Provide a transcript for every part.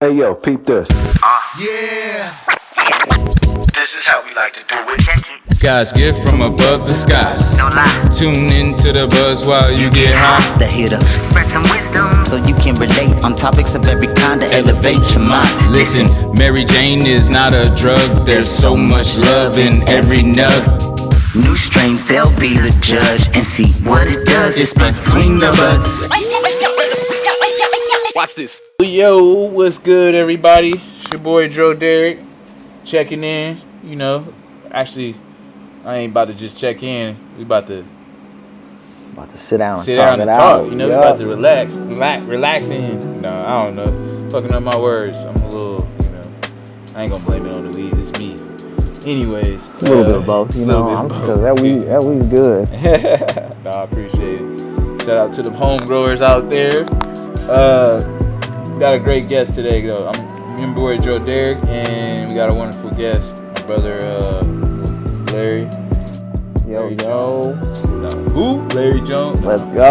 Hey yo, peep this. Yeah. This is how we like to do it. God's gift from above the skies. No lie. Tune into the buzz while you get high. The hitter, spread some wisdom so you can relate on topics of every kind to elevate your mind. Listen, Mary Jane is not a drug. There's so much love in every nug. New strains, they'll be the judge and see what it does. It's between the buds. Watch this. Yo, what's good, everybody? It's your boy Joe Derek checking in. You know, actually, I ain't about to just check in. We about to sit down and talk. out. You know, we about to relaxing. No, I don't know. Fucking up my words. I'm a little, you know, I ain't gonna blame it on the weed. It's me. Anyways, a little bit of both, you know. Because that weed's good. No, I appreciate it. Shout out to the home growers out there. Got a great guest today, though. I'm your boy Joe Derek, and we got a wonderful guest, my brother Larry. Yo. No, who? Larry Jones. Let's go.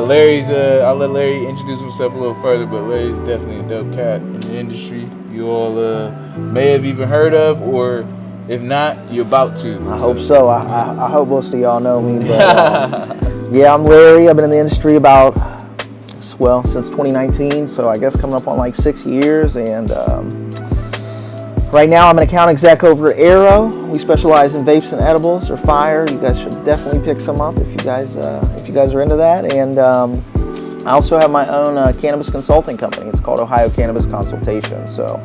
Larry's. I'll let Larry introduce himself a little further, but Larry's definitely a dope cat in the industry. You all may have even heard of, or if not, you're about to. I hope so. I hope most of y'all know me, but yeah, I'm Larry. I've been in the industry since 2019, so I guess coming up on like 6 years, and right now I'm an account exec over at Arrow. We specialize in vapes and edibles or fire. You guys should definitely pick some up if you guys are into that. And I also have my own cannabis consulting company. It's called Cannabis Consultation. So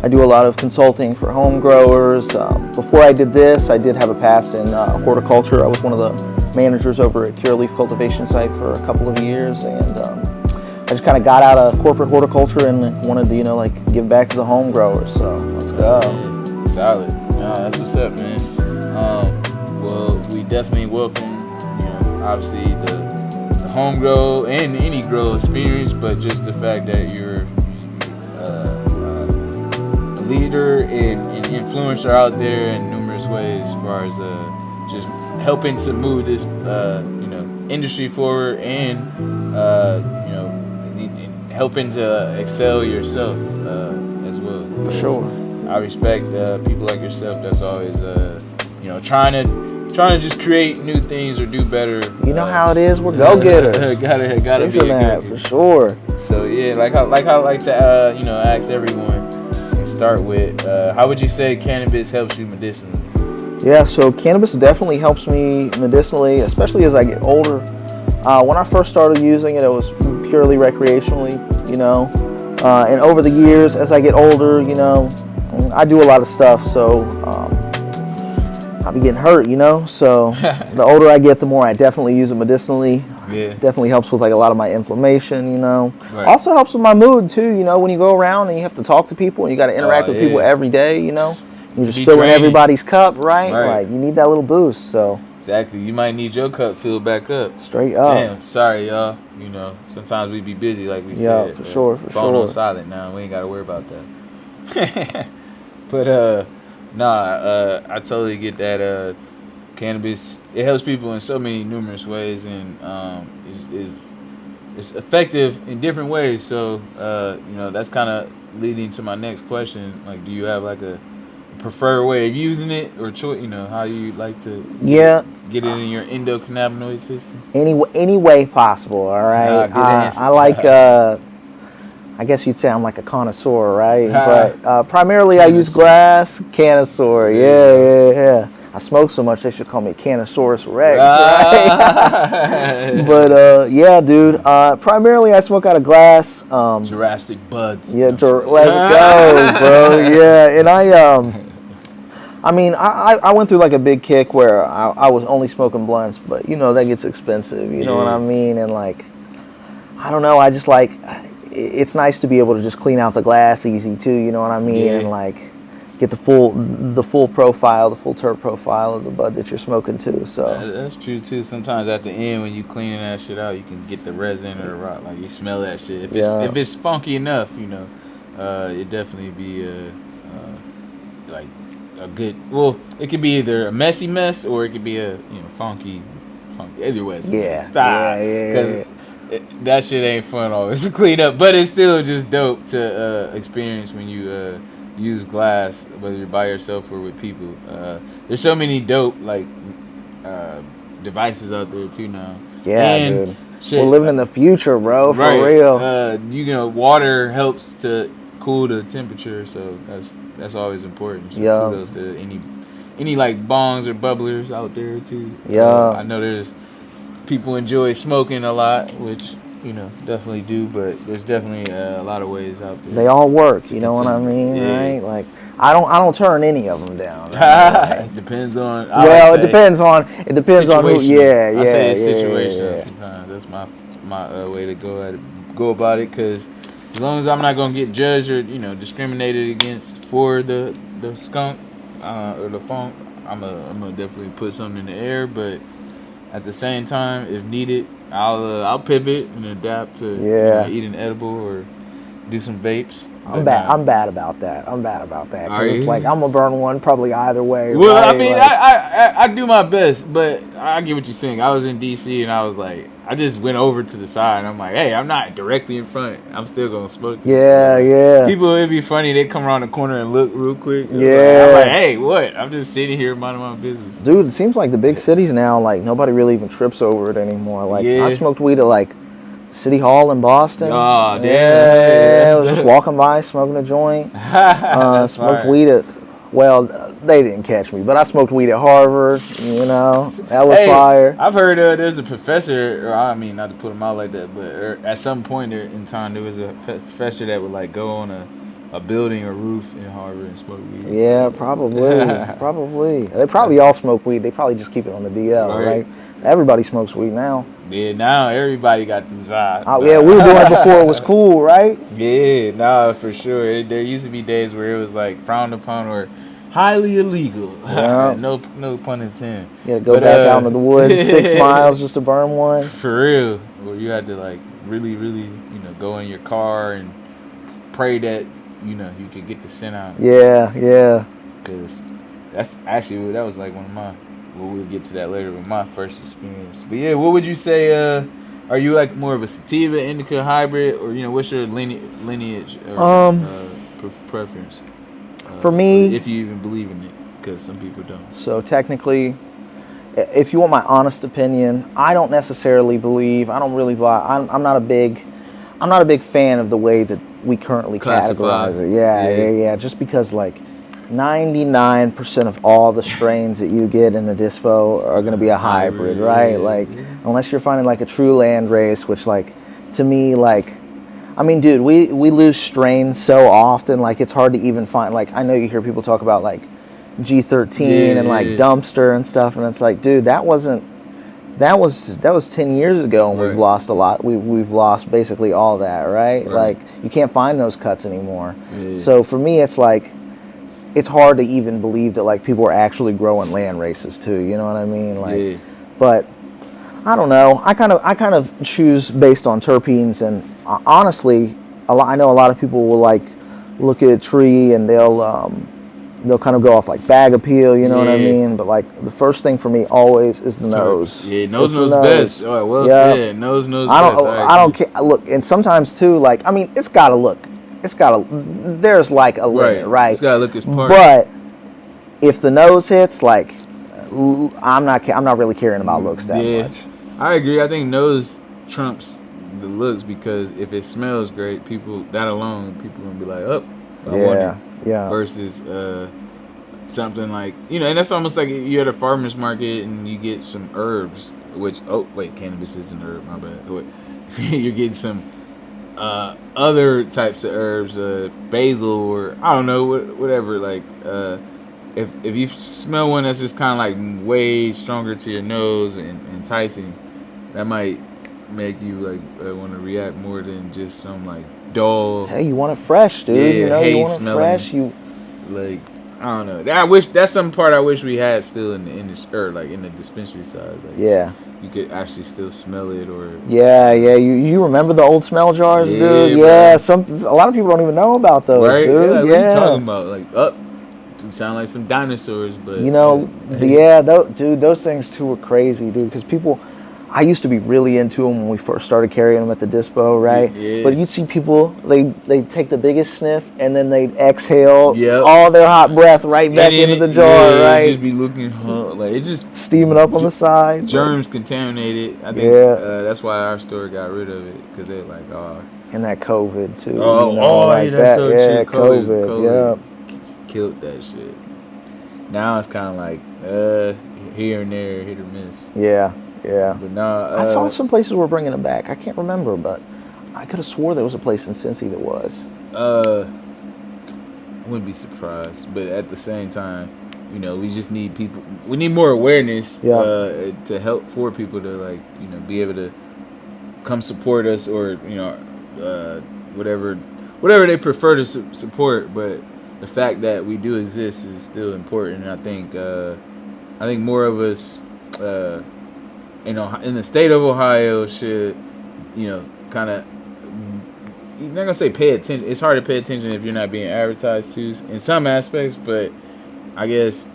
I do a lot of consulting for home growers. Before I did this, I did have a past in horticulture. I was one of the managers over at Cure Leaf Cultivation Site for a couple of years, and I just kind of got out of corporate horticulture and wanted to, give back to the home growers. So let's go. Solid. That's what's up, man. Well, we definitely welcome, obviously the home grow and any grow experience, but just the fact that you're a leader and influencer out there in numerous ways, as far as just helping to move this, industry forward, and helping to excel yourself as well. For sure. I respect people like yourself that's always, trying to just create new things or do better. You know how it is. We're go-getters. gotta be a that for sure. So yeah, like I like to ask everyone and start with how would you say cannabis helps you medicinally? Yeah, so cannabis definitely helps me medicinally, especially as I get older. When I first started using it, it was purely recreationally, and over the years, as I get older, I do a lot of stuff, so I'll be getting hurt, so the older I get, the more I definitely use it medicinally. Yeah. Definitely helps with a lot of my inflammation, Right. Also helps with my mood too, when you go around and you have to talk to people and you got to interact with people every day, you're just filling draining everybody's cup, right? Like you need that little boost, so. Exactly. You might need your cup filled back up. Straight up. Damn, sorry y'all. Sometimes we be busy, like we said. Yeah, for sure. Phone on silent now. We ain't got to worry about that. But I totally get that. Cannabis, it helps people in so many numerous ways, and it's effective in different ways. So that's kind of leading to my next question. Like, do you have like a preferred way of using it, or how you like to get it in your endocannabinoid system? Any way possible, all right? I like, I guess you'd say I'm like a connoisseur, right? But primarily I use glass, connoisseur, yeah. I smoke so much they should call me Cannosaurus Rex, right? But yeah, dude, primarily I smoke out of glass. Jurassic Budz. Yeah, let's go, bro, yeah. And I went through like a big kick where I was only smoking blunts, but that gets expensive, you know what I mean? And like, I don't know, I just like, it's nice to be able to just clean out the glass easy too, you know what I mean? And like, get the full profile, the full terp profile of the bud that you're smoking too. So that's true too. Sometimes at the end when you cleaning that shit out, you can get the resin or the rock, like you smell that shit. If it's funky enough, it definitely be like a good. Well, it could be either a messy mess or it could be a funky. Either way, it's yeah. Because that shit ain't fun always to clean up, but it's still just dope to experience when you use glass, whether you're by yourself or with people. There's so many dope like devices out there too now. Yeah, and dude. shit, We're living in the future, bro. For right. real. You know, water helps to cool the temperature, so that's always important. So Yeah. kudos to any like bongs or bubblers out there too. Yeah. I know there's people enjoy smoking a lot, which you know definitely do, but there's definitely a lot of ways out there. They all work. You know what I mean, Yeah. right? Like I don't turn any of them down. Right? It depends on. Well, it depends on who. Yeah, yeah. I say it's yeah, situational yeah. sometimes. That's my way to go about it, because as long as I'm not gonna get judged or discriminated against for the skunk or the funk, I'm gonna definitely put something in the air. But at the same time, if needed, I'll pivot and adapt to eat an edible or do some vapes. I'm bad about that. Are It's you? like I'm gonna burn one probably either way. Well, right? I mean, Like, I do my best, but I get what you're saying. I was in DC and I was like, I just went over to the side and I'm like, hey, I'm not directly in front. I'm still gonna smoke. yeah. People, it'd be funny. They come around the corner and look real quick. Yeah. I'm like, hey, what? I'm just sitting here minding my business. Dude, it seems like the big cities now, like nobody really even trips over it anymore. Like Yeah. I smoked weed at like City Hall in Boston. Oh, damn. Yeah, I was That's just dope. walking by smoking a joint. That's Smoked fire. weed at, well, they didn't catch me, but I smoked weed at Harvard. You know, that was Hey, fire. I've heard there's a professor, or I mean, not to put him out like that, but at some point there in time, there was a professor that would like go on a building or roof in Harvard and smoke weed. Yeah, probably. They probably all smoke weed. They probably just keep it on the DL, right? Everybody smokes weed now. Yeah, now everybody got the side. Oh, yeah, we were doing it before it was cool, right? Yeah, nah, for sure. There used to be days where it was like frowned upon or highly illegal. Yeah. no pun intended. Yeah, go back out into the woods 6 miles just to burn one. For real. Where you had to like really, go in your car and pray that, you could get the scent out. Yeah. Because that was like one of my, well, we'll get to that later, with my first experience. But yeah, what would you say, are you like more of a sativa, indica hybrid, or, what's your lineage or preference? For me, if you even believe in it, because some people don't. so technically, if you want my honest opinion, I don't necessarily believe. I don't really buy. I'm not a big fan of the way that we currently Classify. categorize it. Yeah. Just because like 99% of all the strains that you get in the dispo are going to be a hybrid, right? Yeah. Like unless you're finding like a true landrace, which like to me like. I mean, dude, we lose strains so often, like it's hard to even find. Like I know you hear people talk about like G13 and like dumpster and stuff, and it's like, dude, that was 10 years ago, and we've lost a lot. We've lost basically all that, right? Like you can't find those cuts anymore. So for me, it's like it's hard to even believe that like people are actually growing land races too. You know what I mean? Like, but. I don't know. I kind of choose based on terpenes, and honestly, I know a lot of people will like look at a tree and they'll kind of go off like bag appeal, you know what I mean? But like the first thing for me always is the nose. Yeah, nose knows best. Oh, well said. Nose knows best. I don't care. Look, and sometimes too, like I mean, it's gotta look. There's like a limit, right? It's gotta look its part. But if the nose hits, like I'm not really caring about looks that much. I agree. I think nose trumps the looks, because if it smells great, people gonna be like, oh, I want it. Versus something like, and that's almost like you're at a farmer's market and you get some herbs, which cannabis is an herb, my bad. You're getting some other types of herbs, basil, or I don't know, whatever. Like if you smell one that's just kind of like way stronger to your nose and enticing, that might make you like want to react more than just some like dull. Hey, you want it fresh, dude. Yeah, you want it fresh. Like, I don't know. That's some part I wish we had still in the industry, or like in the dispensary side. Like, you could actually still smell it, or You remember the old smell jars, dude? Bro. Yeah, a lot of people don't even know about those, right? dude. What are you talking about? Like, sound like some dinosaurs, but dude, those things too were crazy, dude. Because people, I used to be really into them when we first started carrying them at the dispo, right? Yeah. But you'd see people, they take the biggest sniff and then they'd exhale Yep. all their hot breath right back into the jar, right? Just be looking like it just Steaming up on the sides. germs contaminated. I think that's why our store got rid of it, because they're like, oh. And that COVID too. Yeah, that's so true. COVID. Killed that shit. Now it's kind of like here and there, hit or miss. Yeah. But now I saw some places were bringing it back. I can't remember, but I could have swore there was a place in Cincy that was. I wouldn't be surprised, but at the same time, you know, we just need people. We need more awareness to help for people to, like, you know, be able to come support us, or, you know, whatever they prefer to support. But the fact that we do exist is still important. And I think more of us, you know, in the state of Ohio should, you know, kind of, you're not gonna say pay attention. It's hard to pay attention if you're not being advertised to in some aspects, but I guess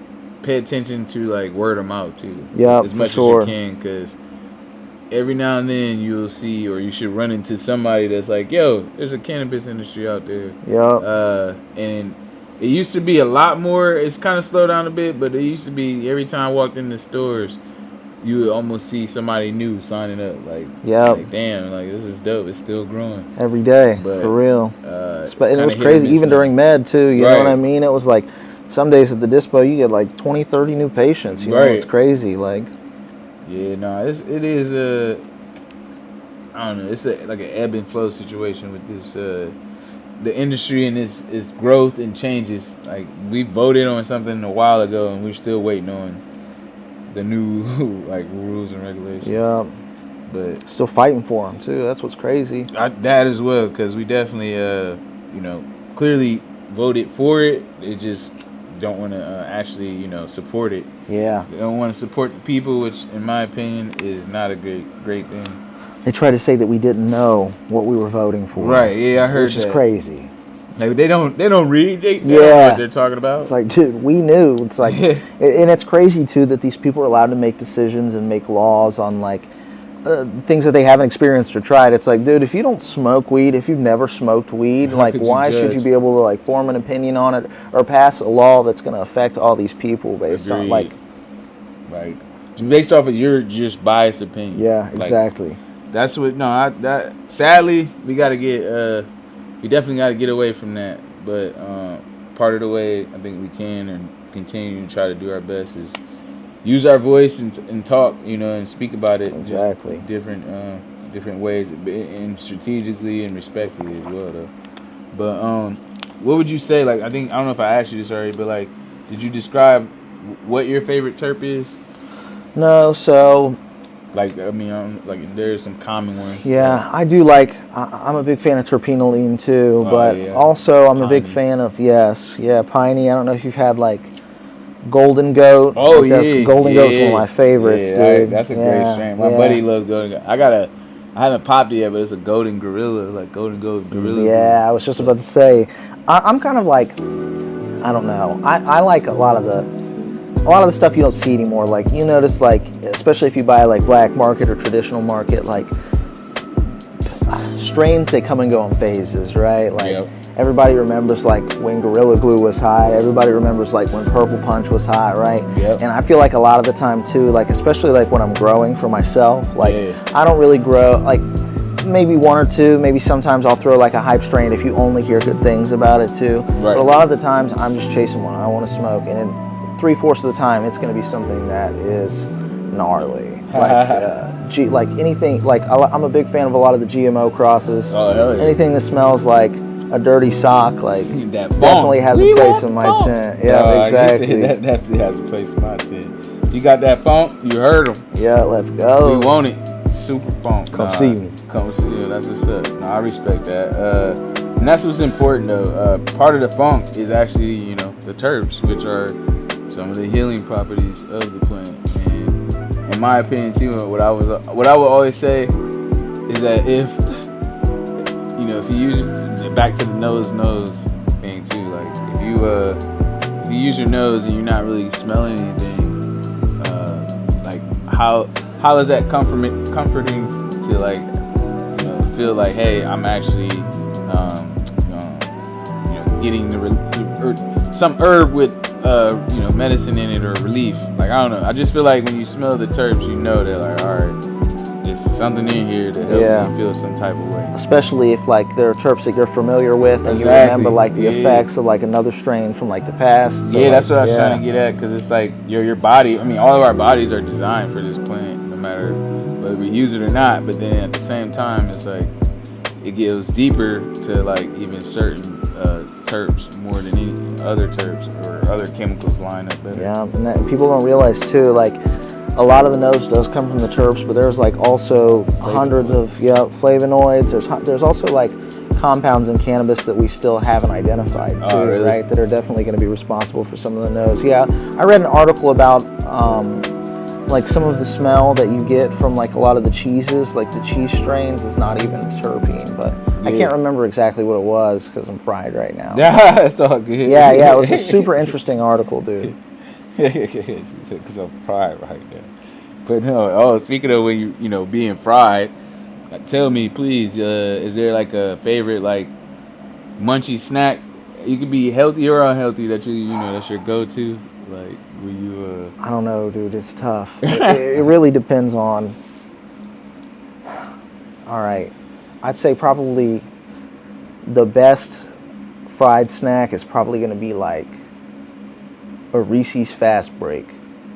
pay attention to, like, word of mouth too. Yeah, as much as sure. you can, because every now and then you'll see, or you should run into somebody that's like, yo, there's a cannabis industry out there. Yeah. And it used to be a lot more. It's kind of slowed down a bit, but it used to be every time I walked in the stores, you would almost see somebody new signing up. Like, like, damn, like, this is dope. It's still growing every day, but, for real. And it was crazy, even now. during med too. You know what I mean? It was like some days at the dispo, you get like 20, 30 new patients. You know, it's crazy. Like, yeah, no, it is a, I don't know. It's like an ebb and flow situation with this, the industry and its growth and changes. Like, we voted on something a while ago, and we're still waiting on the new like rules and regulations. Yeah, but still fighting for them too. That's what's crazy. That as well, because we definitely, you know, clearly voted for it. They just don't want to actually, you know, support it. Yeah, they don't want to support the people, which, in my opinion, is not a great thing. They try to say that we didn't know what we were voting for. Right? Yeah, I heard which is crazy. Like, they don't read. They don't know what they're talking about. It's like, dude, we knew. It's like, and it's crazy too that these people are allowed to make decisions and make laws on, like, things that they haven't experienced or tried. It's like, dude, if you don't smoke weed, if you've never smoked weed, like, why should you be able to, like, form an opinion on it or pass a law that's going to affect all these people based on, like, right, based off of your just biased opinion? Yeah, exactly. Like, that's what. No, that sadly we got to get. We definitely got to get away from that. But part of the way I think we can and continue to try to do our best is use our voice and talk, you know, and speak about it. Exactly. Just different ways, and strategically and respectfully as well, though. But what would you say? Like, I don't know if I asked you this already, but, like, did you describe what your favorite terp is? No, so. Like, I mean, like, there's some common ones. Yeah, I do like. I'm a big fan of terpenoline too, but also I'm a big fan of piney. I don't know if you've had, like, Golden Goat. Oh, like, Golden Goat's one of my favorites, dude. That's a great strain. My buddy loves Golden Goat. I haven't popped it yet, but it's a Golden Gorilla, like Golden Goat Gorilla. Yeah, I was just about to say. I'm kind of like, I don't know. I like a lot of the stuff you don't see anymore. Like, you notice, like, especially if you buy, like, black market or traditional market, like, strains, they come and go in phases, right? Like, everybody remembers, like, when Gorilla Glue was hot. Everybody remembers, like, when Purple Punch was hot, right? And I feel like a lot of the time too, like, especially, like, when I'm growing for myself, like, I don't really grow, like, maybe one or two, maybe sometimes I'll throw, like, a hype strain if you only hear good things about it too. But a lot of the times I'm just chasing one. I want to smoke, and 3/4 of the time it's going to be something that is gnarly, like like anything. Like, I'm a big fan of a lot of the GMO crosses. Anything that smells like a dirty sock, like, that definitely has a place in my tent. Yeah, exactly. That definitely has a place in my tent. You got that funk? You heard them. Yeah, let's go. We want it. Super funk. Come see me. Come see you. That's what's up. No, I respect that. And that's what's important, though. Part of the funk is actually, you know, the terps, which are some of the healing properties of the plant. And in my opinion, too, what I would always say is that if you use, back to the nose thing too, like, if you use your nose and you're not really smelling anything, like, how how is that comforting to like, you know, feel like, hey, I'm actually, getting some herb with, medicine in it or relief. Like, I don't know. I just feel like when you smell the terps, you know that, like, all right, there's something in here that helps me feel some type of way. Especially if, like, there are terps that you're familiar with and you remember, like, the effects of, like, another strain from, like, the past. So, that's what I was trying to get at, because it's like your body, I mean, all of our bodies are designed for this plant, no matter whether we use it or not. But then at the same time, it's like it goes deeper to, like, even certain terps more than any other terps or other chemicals line up better. Yeah, and that, people don't realize too, like, a lot of the nose does come from the terps, but there's like also hundreds of flavonoids. There's also like compounds in cannabis that we still haven't identified too, really? right? That are definitely going to be responsible for some of the nose. Yeah, I read an article about like some of the smell that you get from like a lot of the cheeses, like the cheese strains, is not even terpene, but I can't remember exactly what it was because I'm fried right now. Yeah, it's all good. Yeah, it was a super interesting article, dude. Because I'm fried right now. But no, speaking of when you being fried, tell me please, is there like a favorite like munchy snack? You could be healthy or unhealthy that that's your go-to. Like, will you? I don't know, dude. It's tough. It really depends on. All right, I'd say probably the best fried snack is probably going to be like a Reese's Fast Break.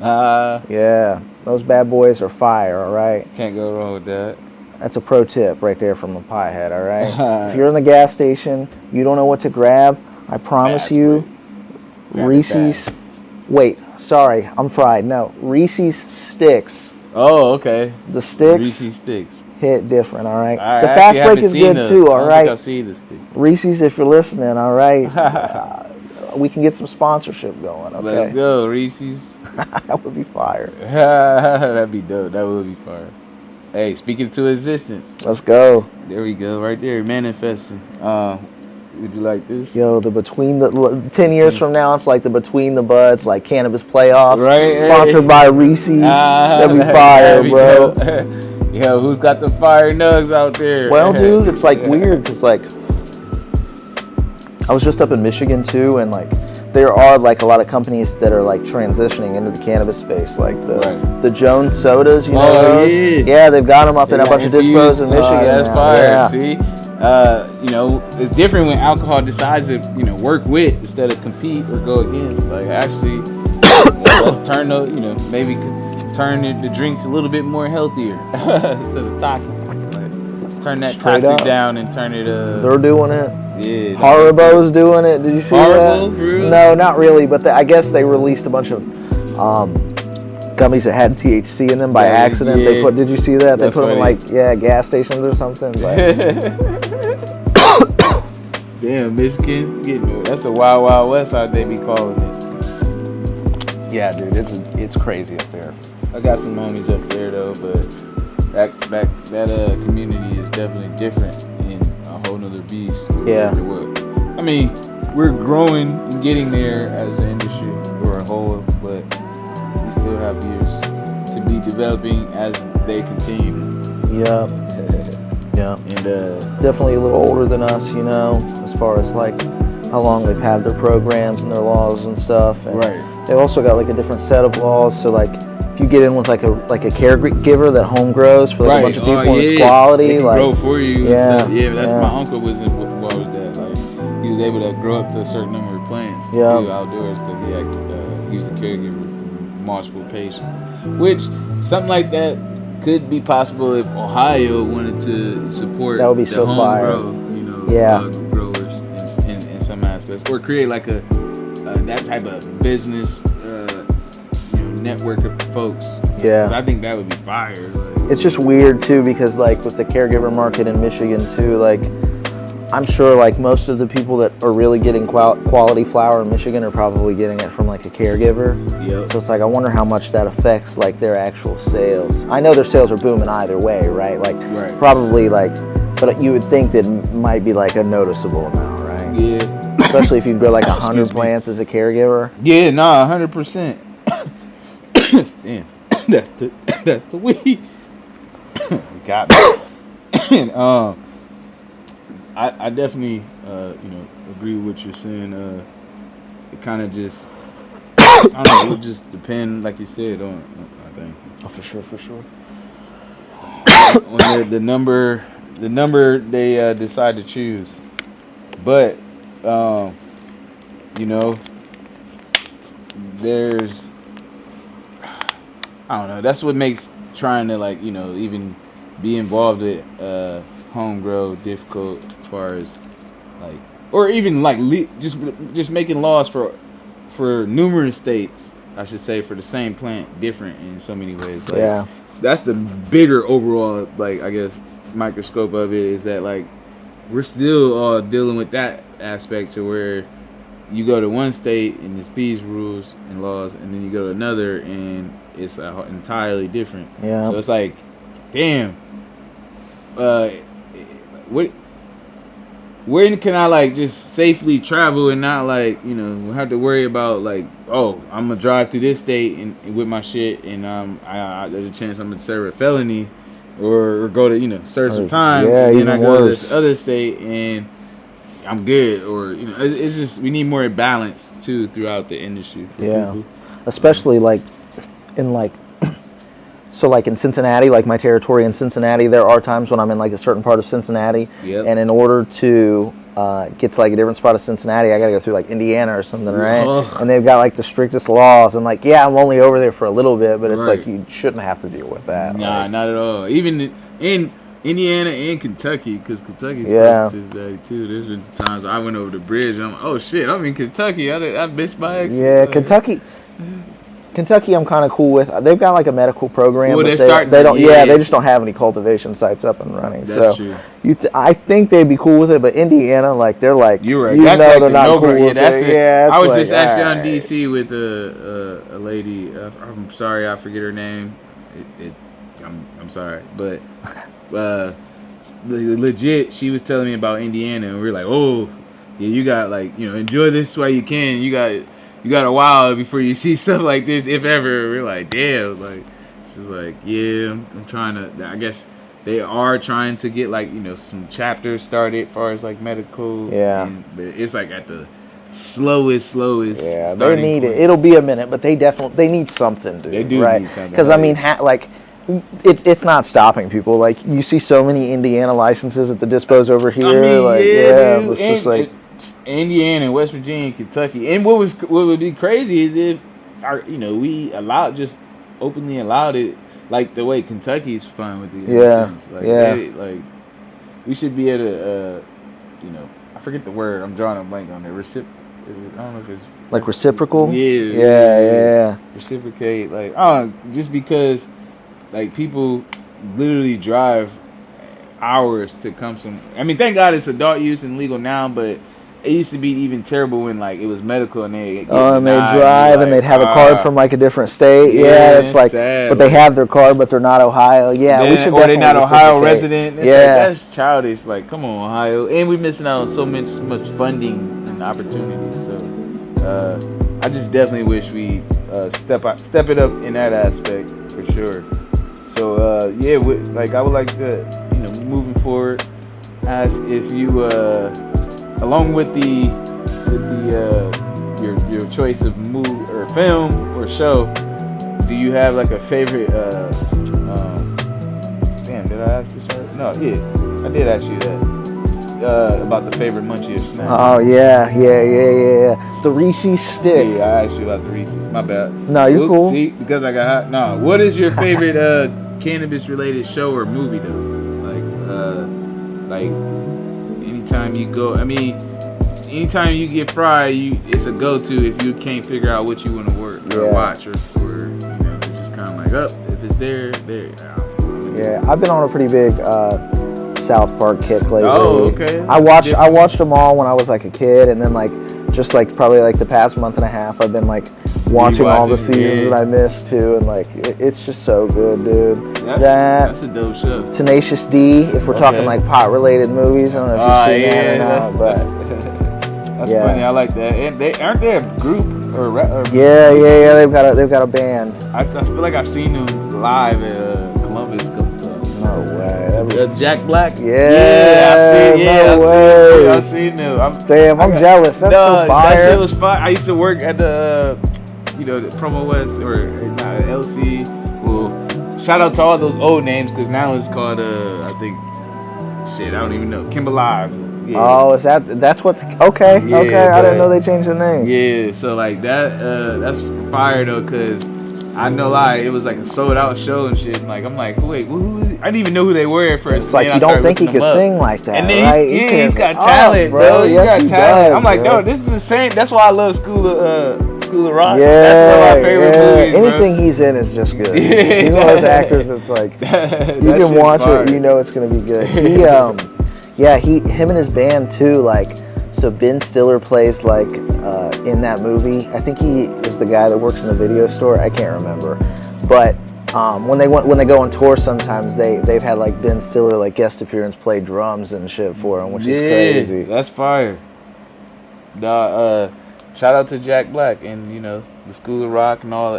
Yeah, those bad boys are fire. All right. Can't go wrong with that. That's a pro tip right there from a pie head. All right. If you're in the gas station, you don't know what to grab. I promise you, Reese's. Wait, sorry, I'm fried. No, Reese's Sticks. Oh, okay. The sticks. Reese's Sticks. Hit different, all right? I the Fast Break is good those. too, all right? I think I've seen the sticks. Reese's, if you're listening, all right? We can get some sponsorship going, okay? Let's go, Reese's. That would be fire. That'd be dope. That would be fire. Hey, speaking to existence. Let's go. There we go, right there, manifesting. Would you like this? Yo, 10 years from now, it's like the Between the Budz, like cannabis playoffs. Right. Sponsored by Reese's. That'd be fire, bro. Yo, who's got the fire nugs out there? Well, dude, it's like weird because like I was just up in Michigan too, and like there are like a lot of companies that are like transitioning into the cannabis space, like the Jones sodas, you know those? Yeah, they've got them up in a bunch of dispos in Michigan. That's fire. Yeah. See, it's different when alcohol decides to work with instead of compete or go against. Like, actually, let's turn maybe turn the drinks a little bit more healthier instead of toxic. Like, turn that Straight toxic up. down and turn it. They're doing it. Yeah. Haribo's doing it. Did you see Haribo, that? for real? No, not really. But I guess they released a bunch of gummies that had THC in them by accident. Yeah. They put. Did you see that? That's they put them in funny. gas stations or something. Like, Damn, Michigan, that's the Wild Wild West out there be calling it. yeah, dude, it's crazy up there. I got some homies up there though, but that community is definitely different in a whole nother beast. Yeah. I mean, we're growing and getting there as an industry or a whole, but we still have years to be developing as they continue. Yeah. Yeah. And definitely a little older than us, as far as like how long they've had their programs and their laws and stuff. And right. They've also got like a different set of laws. So like if you get in with like a caregiver that home grows for like a bunch of people and it's quality, they can like grow for you. Yeah, and stuff. Yeah, that's my uncle was involved with that. Like, he was able to grow up to a certain number of plants too outdoors because he was the caregiver for multiple patients. Which something like that could be possible if Ohio wanted to support that would be the so home fire. Growers in some aspects, or create like that type of business network of folks. Yeah, 'cause I think that would be fire. Like, it's just weird too because like with the caregiver market in Michigan too, like I'm sure like most of the people that are really getting quality flower in Michigan are probably getting it from like a caregiver. Yep. So it's like I wonder how much that affects like their actual sales. I know their sales are booming either way, right? Like probably like, but you would think that it might be like a noticeable amount, right? Yeah. Especially if you grow like 100 plants as a caregiver. Yeah, 100%. Damn, That's the weed. Got me. And, I definitely, agree with what you're saying. It kind of just, I don't know, it would just depend, like you said, on I think. Oh, for sure. On the number they decide to choose. But, there's, I don't know, that's what makes trying to, like, even be involved with home grow difficult as far as, like, or even like just making laws for numerous states, I should say, for the same plant, different in so many ways. Like, yeah, that's the bigger overall, like, I guess, microscope of it, is that, like, we're still all dealing with that aspect to where you go to one state and it's these rules and laws, and then you go to another and it's entirely different. Yeah. So it's like, damn, when can I, like, just safely travel and not, like, have to worry about, like, oh, I'm gonna drive through this state and with my shit, and there's a chance I'm gonna serve a felony or go to serve some time, and then I go to this other state and I'm good, or it's just, we need more balance too throughout the industry for people. Especially like in so like in Cincinnati, like my territory in Cincinnati, there are times when I'm in like a certain part of Cincinnati, and in order to get to like a different spot of Cincinnati, I gotta go through like Indiana or something, right? And they've got like the strictest laws, and like, yeah, I'm only over there for a little bit, but it's like you shouldn't have to deal with that. Nah, like, not at all. Even in Indiana and Kentucky, because Kentucky's close to Cincinnati too. There's been times I went over the bridge and I'm like, oh shit, I'm in Kentucky. I missed my exit. Yeah, Kentucky, I'm kind of cool with. They've got like a medical program. Well, but they don't. Yeah, they just don't have any cultivation sites up and running. That's true. I think they'd be cool with it, but Indiana, like, they're like, you're right. That's like they're not cool with it. I was like, just actually on DC with a lady. I'm sorry, I forget her name. I'm sorry, but legit, she was telling me about Indiana, and we were like, oh, yeah, you got, like, enjoy this while you can. You got a while before you see stuff like this, if ever. We're like, damn. Like, she's like, yeah, I'm trying to. I guess they are trying to get, like, some chapters started as far as, like, medical. Yeah. But it's like at the slowest. Yeah, they need it. It'll be a minute, but they need something, dude. They do need something. Because I mean, it's not stopping people. Like, you see so many Indiana licenses at the dispos over here. Dude. It's just like Indiana and West Virginia and Kentucky. And what would be crazy is if we openly allowed it, like the way Kentucky's fine with it. Like, we should be able to I forget the word. I'm drawing a blank on it. I don't know if it's like reciprocal. Yeah. Reciprocate, like, just because, like, people literally drive hours to come some. I mean, thank God it's adult use and legal now, but it used to be even terrible when, like, it was medical and they they'd drive and they'd have a card from, like, a different state. Yeah, it's like, sad, but they have their card, but they're not Ohio. Yeah, we should. Or they're not Ohio resident. It's like, that's childish. Like, come on, Ohio, and we're missing out on so much funding and opportunities. So, I just definitely wish we step it up in that aspect for sure. So, I would like to, moving forward, ask if you, along with your choice of movie or film or show, do you have, like, a favorite? Damn, did I ask this right? No, yeah, I did ask you that. About the favorite munchie or snack. Oh yeah. The Reese's stick. Yeah, I asked you about the Reese's. My bad. No, you're cool. See, because I got hot. No, what is your favorite cannabis related show or movie though? Like anytime you go. I mean, anytime you get fried, it's a go-to if you can't figure out what you want to watch or it's just kind of like, if it's there. Yeah, I've been on a pretty big South Park kick lately. Oh, okay. I watched them all when I was like a kid, and then just probably like the past month and a half, I've been like watching all the seasons that I missed too, and like it's just so good, dude. That's a dope show. Tenacious D, if we're talking like pot related movies. I don't know if you've seen that or not, but that's funny. I like that. And aren't they a group or rap. Or Yeah. They've got a band. I feel like I've seen them live at Columbus a couple times. No way. Jack Black. Yeah, I've seen them. I'm jealous. That's so fire. That shit was fire. I used to work at the Promo West or LC. Well, shout out to all those old names because now it's called I think I don't even know. Kimber Live. Yeah. Oh, that's what? Okay, Yeah, okay. I didn't know they changed the name. Yeah, so like that's fire though, cause I know it was like a sold out show and shit. And like I'm like, wait, who is it? I didn't even know who they were at first. It's like you don't think he could sing like that, and then right? he's got talent, bro. He got talent. Does, I'm like, bro. no, this is the same. That's why I love School of Rock. Yeah, that's one of my favorite movies. Anything he's in is just good. Yeah. He's one of those actors that's like you can watch it, you know it's gonna be good. Him and his band too. Like, so Ben Stiller plays like in that movie. I think he is the guy that works in the video store. I can't remember, but when they go on tour, sometimes they've had like Ben Stiller like guest appearance play drums and shit for him, which is crazy. That's fire. Shout out to Jack Black and the School of Rock and all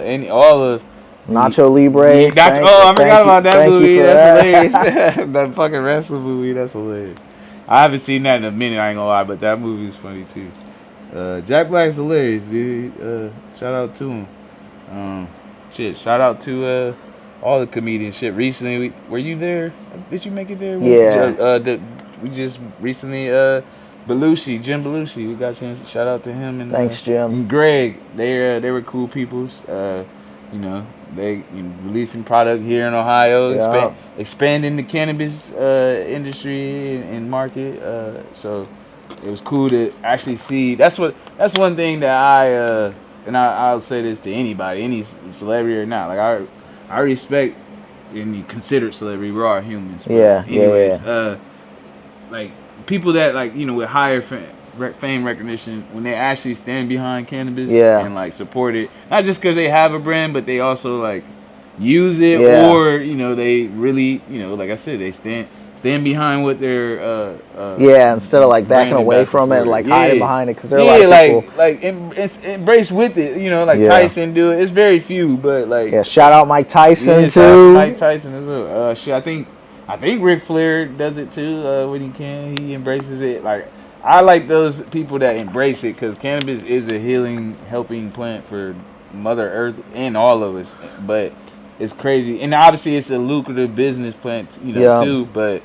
of Nacho Libre. I forgot about that movie. That's hilarious. That fucking wrestling movie. That's hilarious. I haven't seen that in a minute. I ain't gonna lie, but that movie is funny too. Jack Black's hilarious, dude. Shout out to him. Shout out to all the comedians. Shit, recently, were you there? Did you make it there? Yeah. We just recently, Jim Belushi. We got a chance to shout out to him and thanks, Jim. and Greg. They were cool peoples. They releasing product here in Ohio, expanding the cannabis industry and market. So it was cool to actually see. That's one thing that I'll say this to anybody, any celebrity or not. Like I respect any considered celebrity. We're all humans. Bro. Yeah. Anyways, like people that with higher fame recognition, when they actually stand behind cannabis and like support it, not just because they have a brand, but they also like use it or they really like I said, they stand behind what they're instead of like backing away from it, like hiding behind it, because there are a lot of people embrace with it, like Tyson do it. It's very few, but like shout out Mike Tyson too. Mike Tyson as well. I think Ric Flair does it too when he can. He embraces it. Like I like those people that embrace it because cannabis is a healing, helping plant for Mother Earth and all of us. But it's crazy, and obviously it's a lucrative business plant, too. But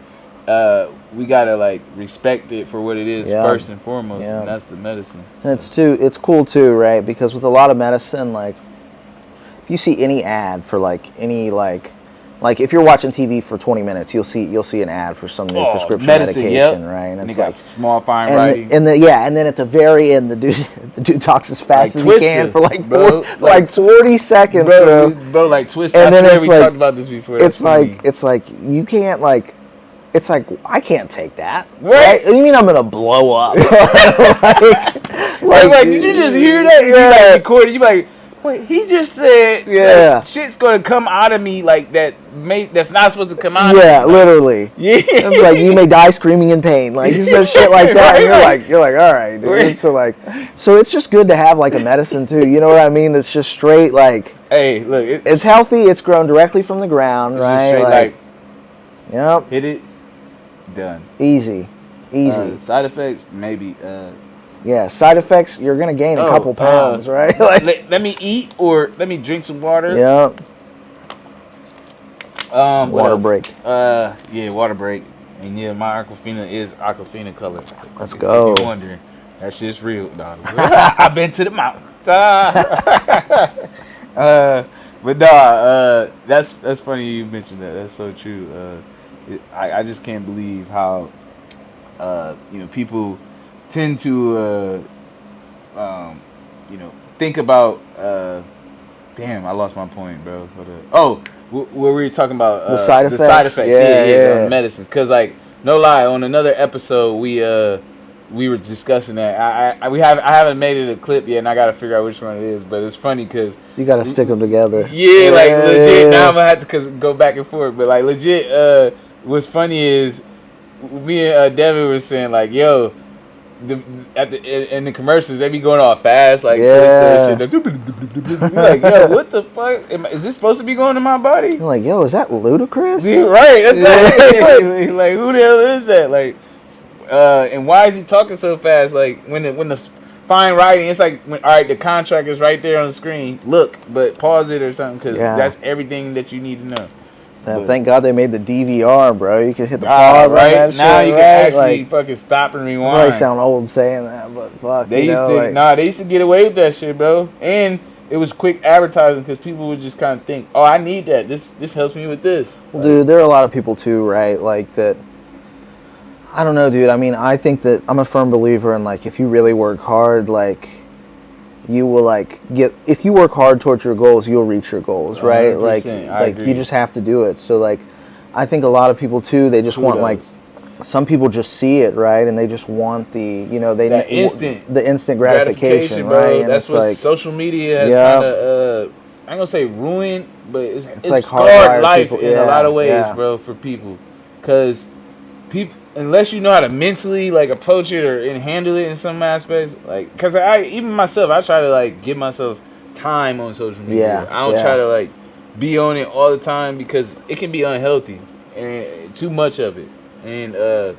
we gotta like respect it for what it is first and foremost, and that's the medicine. So. And it's cool too, right? Because with a lot of medicine, like if you see any ad for like any like if you're watching TV for 20 minutes, you'll see an ad for some new prescription medication, right? And it's got small fine writing. And then at the very end, the dude talks as fast as he can for like 40 seconds, bro. Like Twisted. And then we talked about this before. It's like you can't like. It's like I can't take that. Right? You mean I'm gonna blow up? like, did you just hear that? You like recorded. You like. Wait, he just said that shit's gonna come out of me like that's not supposed to come out of me. Yeah, literally. Yeah. It's like you may die screaming in pain. Like he says shit like that, and you're like, all right, dude. So it's just good to have like a medicine too. You know what I mean? That's just straight like. Hey, look, it's healthy. It's grown directly from the ground, right? Just straight yep. Hit it. Done. Easy. Side effects, maybe. Side effects, you're going to gain a couple pounds, right? Let me eat or let me drink some water. Yep. Water break. Water break. And my Aquafina is Aquafina color. Let's go. If you're wondering, that shit's real, dog. I've been to the mountains. But that's funny you mentioned that. That's so true. I just can't believe how people tend to think about damn, I lost my point, bro. What were we talking about? The side effects. The side effects. Yeah. Medicines. Cause like no lie, on another episode we were discussing that. I haven't made it a clip yet, and I gotta figure out which one it is. But it's funny because you gotta stick them together. Yeah, like legit. Now I'm gonna have to go back and forth. But like legit, what's funny is me and Devin were saying like, yo, in the commercials, they be going all fast, like Yeah. Twister and shit. You're like, yo, what the fuck? Is this supposed to be going to my body? You're like, yo, is that ludicrous? Yeah, right. That's like, who the hell is that? Like, and why is he talking so fast? Like, when the fine writing, it's like, all right, the contract is right there on the screen. Look, but pause it or something, because that's everything that you need to know. Thank God they made the DVR, bro. You can hit the pause on that shit. Now you can actually like, fucking stop and rewind. I probably sound old saying that, but fuck. They used to get away with that shit, bro. And it was quick advertising because people would just kind of think, oh, I need that. This helps me with this. Well, dude, there are a lot of people too, right? Like that. I don't know, dude. I mean, I think that I'm a firm believer in like if you really work hard, like you will if you work hard towards your goals, you'll reach your goals, right? Like you just have to do it. So like I think a lot of people too, they just want like some people just see it, right? And they just want the, the instant gratification, bro. right? And that's what like, social media has kind of I'm going to say ruined, but it's like scarred life in a lot of ways, bro, for people. Cuz people, unless you know how to mentally like approach it or handle it in some aspects, like because even myself, I try to like give myself time on social media. I don't try to like be on it all the time because it can be unhealthy and too much of it. And let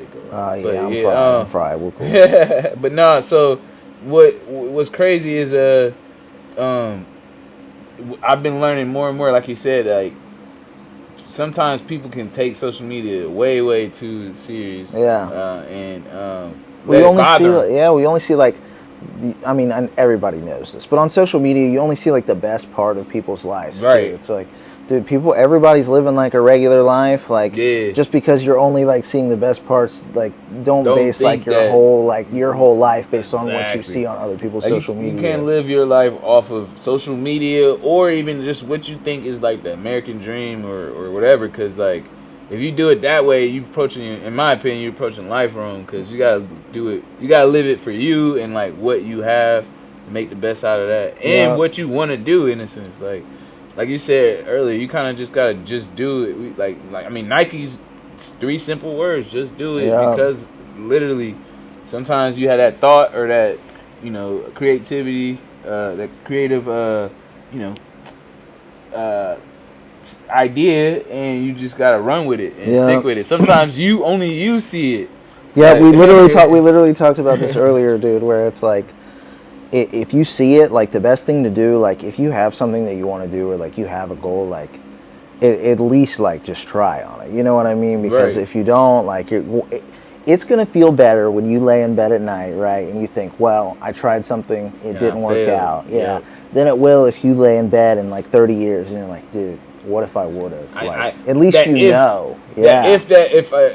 it go. I'm fried. We're cool. But no. So what's crazy is I've been learning more and more, like you said, like. Sometimes people can take social media way, way too serious. Yeah. We only see like, I mean, and everybody knows this, but on social media, you only see like the best part of people's lives. Right. Too. It's like, dude, everybody's living like a regular life. Like, just because you're only like seeing the best parts, like, don't base like your whole life based on what you see on other people's social media. You can't live your life off of social media or even just what you think is like the American dream or whatever. Because like, if you do it that way, in my opinion, you're approaching life wrong. Because you gotta do it. You gotta live it for you and like what you have to make the best out of that and what you want to do in a sense, like you said earlier, you kind of just gotta just do it. Like I mean, Nike's 3 simple words: just do it. Because literally, sometimes you have that thought or that creativity, that creative idea, and you just gotta run with it and stick with it. Sometimes only you see it. Yeah, like, we literally talked about this earlier, dude. Where it's like, if you see it, like the best thing to do, like if you have something that you want to do or like you have a goal, like at least like just try on it. You know what I mean? Because if you don't, like it's gonna feel better when you lay in bed at night, right? And you think, well, I tried something, it didn't work out. Yeah. Then it will if you lay in bed in like 30 years and you're like, dude, what if I would have? Like, at least you know. Yeah.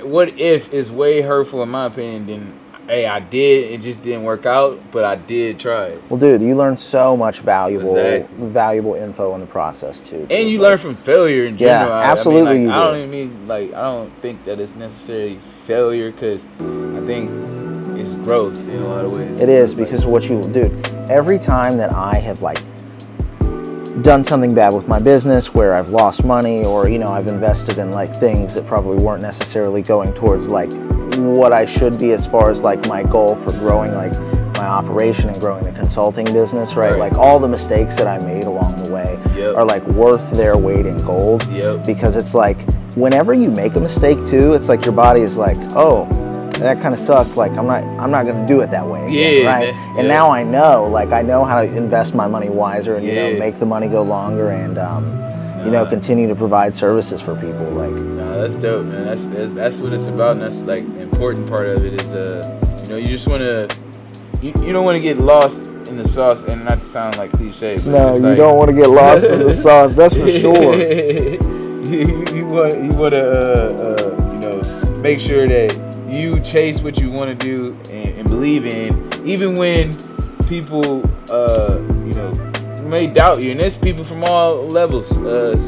What if is way hurtful in my opinion than. Hey, I did. It just didn't work out, but I did try it. Well, dude, you learn so much valuable info in the process too. Dude. And you learn from failure in general. Yeah, absolutely. I don't think that it's necessarily failure because I think it's growth in a lot of ways. It is because every time that I have like done something bad with my business where I've lost money or I've invested in like things that probably weren't necessarily going towards like what I should be as far as like my goal for growing like my operation and growing the consulting business, right? Like all the mistakes that I made along the way are like worth their weight in gold because it's like whenever you make a mistake too, it's like your body is like, oh, that kind of sucked. Like I'm not gonna do it that way again, right? And now I know how to invest my money wiser and make the money go longer and continue to provide services for people. Like, that's dope, man. That's what it's about, and that's like the important part of it is you just want to you don't want to get lost in the sauce, and not to sound like cliche, but no, you don't want to get lost in the sauce. That's for sure. you want to make sure that you chase what you want to do and believe in, even when people may doubt you, and there's people from all levels.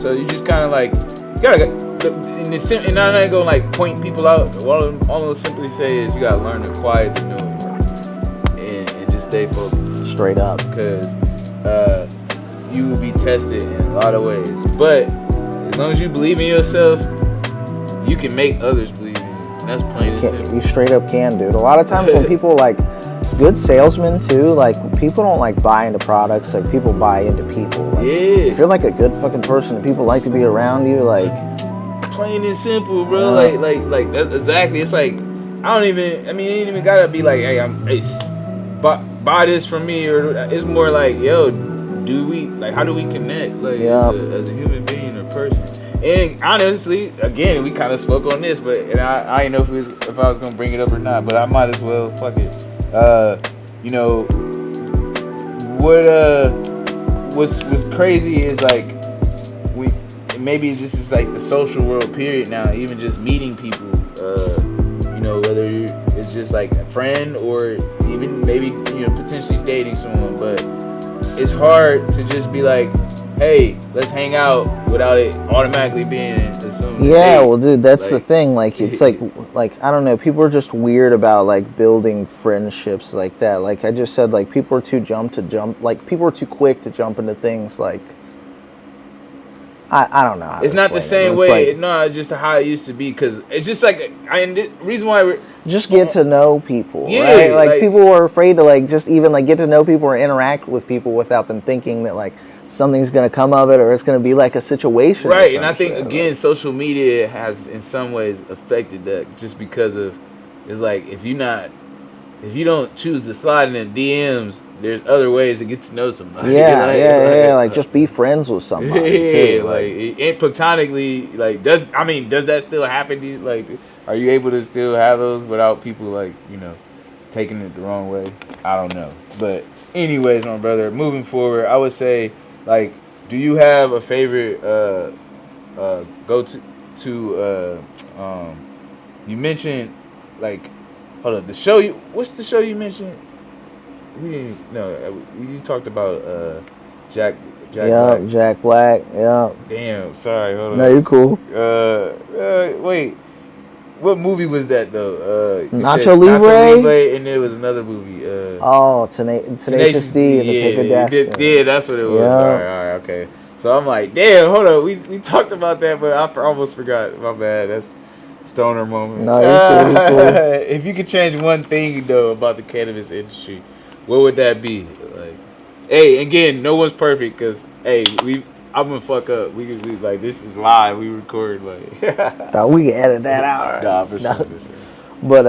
So you just kind of like and I'm not gonna like point people out. All I'll simply say is you gotta learn to quiet the noise and just stay focused. Straight up, because you will be tested in a lot of ways. But as long as you believe in yourself, you can make others believe in you. That's plain and simple. You straight up can, dude. A lot of times when people like good salesmen too, like people don't like buy into products, like people buy into people. Like, if you're like a good fucking person and people like to be around you, like plain and simple, bro. Like that's exactly. It's like I mean, it ain't even gotta be like, hey, buy this from me, or it's more like, yo, how do we connect, like as a human being or person? And honestly, again, we kind of spoke on this, but I didn't know if I was gonna bring it up or not, but I might as well. Fuck it. You know, what's crazy is like maybe this is like the social world period now. Even just meeting people, you know, whether it's just like a friend or even maybe potentially dating someone, but it's hard to just be like, hey, let's hang out without it automatically being assumed. Yeah, well, dude, that's the thing. Like, it's like I don't know. People are just weird about like building friendships like that. Like I just said, like people are too Like people are too quick to jump into things. Like I don't know. It's not the same way. No, just how it used to be. Because it's just like the reason why we're just get to know people. Yeah, right? Like people are afraid to like just even like get to know people or interact with people without them thinking that like something's going to come of it, or it's going to be like a situation. Right, and I think, again, social media has in some ways affected that, just because of, it's like, if you don't choose to slide in the DMs, there's other ways to get to know somebody. Yeah, like just be friends with somebody too. And platonically, like, does that still happen to you? Like, are you able to still have those without people, like, taking it the wrong way? I don't know. But anyways, my brother, moving forward, I would say, like, do you have a favorite go to you mentioned, like, hold up, what's the show you mentioned? We didn't know. You talked about Jack Black. Jack Black, yeah. Damn, sorry, hold on. No, you're cool. Wait. What movie was that though? Nacho Libre, and there was another movie. Tenacious D and the Pick of Death. Yeah, that's what it was. Yeah. All right, okay. So I'm like, damn, hold on. We talked about that, but I almost forgot. My bad. That's stoner moment. No, you're cool. If you could change one thing though about the cannabis industry, what would that be? Like, hey, again, no one's perfect, because I'm gonna fuck up. We like, this is live. We record like. No, we can edit that out. Nah, for sure. But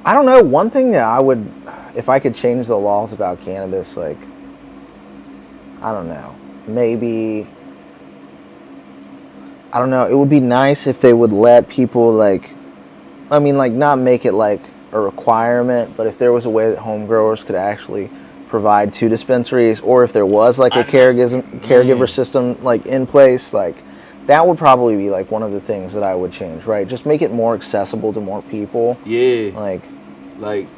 I don't know. One thing that I would, if I could change the laws about cannabis, like, I don't know. Maybe, I don't know. It would be nice if they would let people not make it like a requirement, but if there was a way that home growers could actually provide 2 dispensaries, or if there was like a caregiver system like in place, like that would probably be like one of the things that I would change, right? Just make it more accessible to more people. Yeah. Like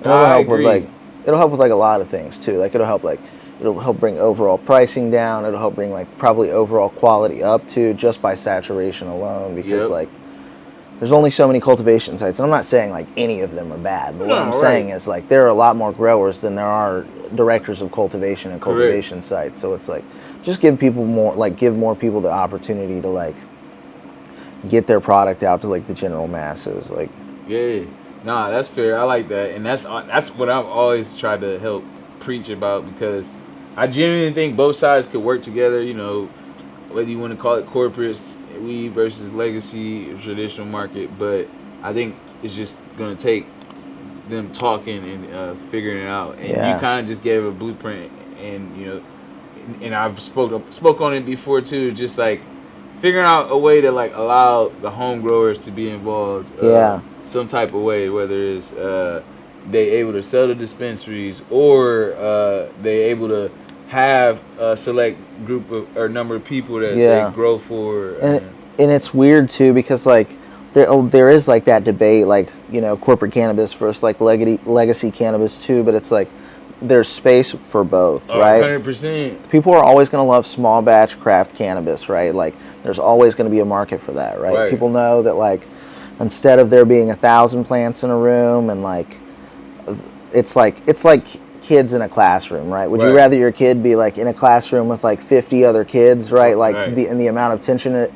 I agree. It'll help with like a lot of things too. Like it'll help bring overall pricing down. It'll help bring like probably overall quality up too, just by saturation alone, because like there's only so many cultivation sites. And I'm not saying like any of them are bad, but what I'm saying is like there are a lot more growers than there are directors of cultivation and cultivation sites. So it's like, just give more people the opportunity to like get their product out to like the general masses. Like, nah, that's fair. I like that, and that's what I've always tried to help preach about, because I genuinely think both sides could work together. Whether you want to call it corporates, weed versus legacy, traditional market, but I think it's just gonna take them talking and figuring it out. And you kind of just gave a blueprint, and and I've spoke on it before too. Just like figuring out a way to like allow the home growers to be involved, some type of way, whether it's they able to sell the dispensaries, or they able to have a select group of or number of people that they grow for. And it's weird too, because like there is like that debate, like corporate cannabis versus like legacy cannabis too, but it's like there's space for both, right? 100%. People are always going to love small batch craft cannabis, right? Like there's always going to be a market for that, right? People know that like instead of there being 1,000 plants in a room, and like it's like kids in a classroom, right? Would you Right. rather your kid be like in a classroom with like 50 other kids, right? Like Right. the amount of attention it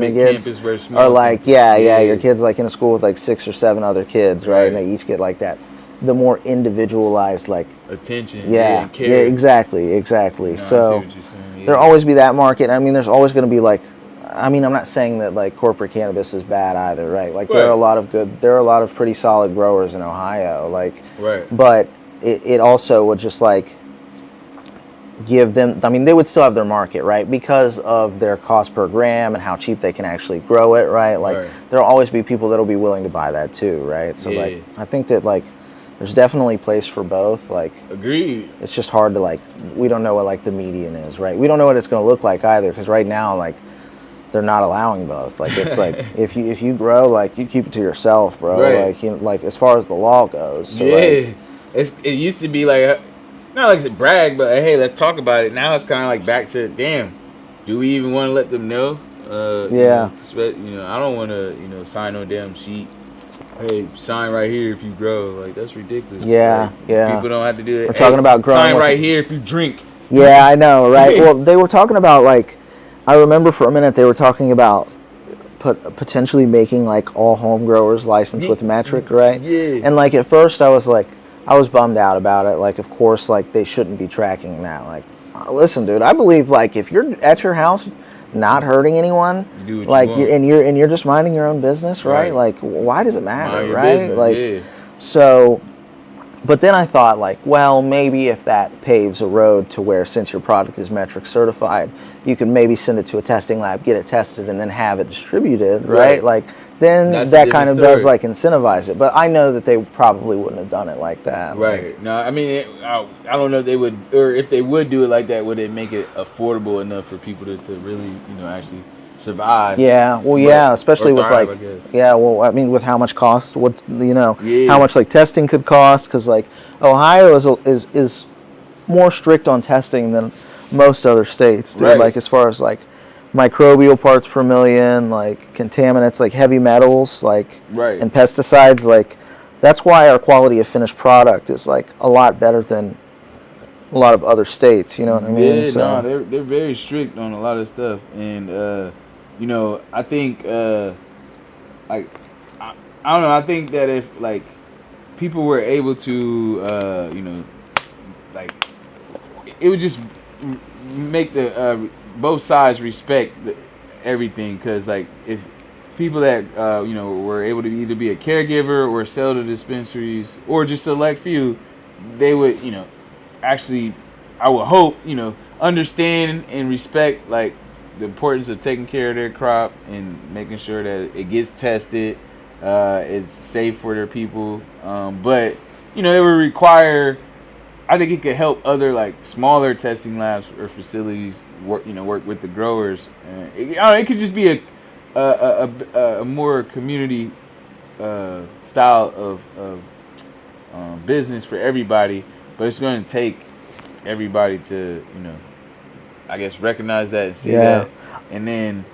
Big gets, campus versus small or like campus. your kid's like in a school with like 6 or 7 other kids, right? And Right. they each get like that, the more individualized, like Attention. yeah, And care. yeah, exactly. You know, I see So what you're saying. Yeah. there'll always be that market. I mean, there's always going to be like, I mean, I'm not saying that like corporate cannabis is bad either, right? Like there are a lot of pretty solid growers in Ohio, like, Right. but it also would just like give them, I mean, they would still have their market, right? Because of their cost per gram and how cheap they can actually grow it, right? Like Right. there'll always be people that'll be willing to buy that too, right? So Yeah. like, I think that like there's definitely place for both, like, Agreed. it's just hard to like, we don't know what like the median is, right? We don't know what it's going to look like either, because right now like they're not allowing both. Like it's like if you grow, like you keep it to yourself, bro. Right. Like like as far as the law goes. So, Yeah. like, It used to be like, not like to brag, but hey, let's talk about it. Now it's kind of like back to, damn, do we even want to let them know? Yeah. You know, I don't want to, sign no damn sheet. Hey, sign right here if you grow. Like, that's ridiculous. Yeah, Like, yeah. People don't have to do it. We're talking about growing Sign with right the- here if you drink. yeah, I know, right? Well, they were talking about like, I remember for a minute they were talking about potentially making like all home growers licensed with metric, right? Yeah. And like at first I was bummed out about it. Like, of course, like they shouldn't be tracking that. Like, listen, dude, I believe like if you're at your house, not hurting anyone, You do what you like want. you're just minding your own business, right? Right. Like, why does it matter, Mind your right? business, Like, yeah. so. But then I thought, like, well, maybe if that paves a road to where, since your product is metric certified, you can maybe send it to a testing lab, get it tested, and then have it distributed, right? Right. Like, then That's a that kind of different does story. like incentivize it. But I know that they probably wouldn't have done it like that. Right. No, I mean, I don't know if they would, or if they would do it like that, would it make it affordable enough for people to really, actually survive? Yeah, well, But- yeah, especially or with thrive, like, I guess. yeah, well, I mean, with how much cost, what Yeah. how much like testing could cost, because like Ohio is more strict on testing than most other states, dude. Right. Like as far as like microbial parts per million, like contaminants, like heavy metals, like Right. and pesticides, like that's why our quality of finished product is like a lot better than a lot of other states. You know what I mean? Yeah, So- no, they're very strict on a lot of stuff, and I think like I don't know. I think that if like people were able to, like it would just make the both sides respect everything, because like if people that were able to either be a caregiver or sell to dispensaries or just select few, they would actually, I would hope, understand and respect like the importance of taking care of their crop and making sure that it gets tested, is safe for their people. But it would require, I think it could help other like smaller testing labs or facilities work with the growers. It could just be a more community style of business for everybody, but it's going to take everybody to I guess recognize that and see that, and then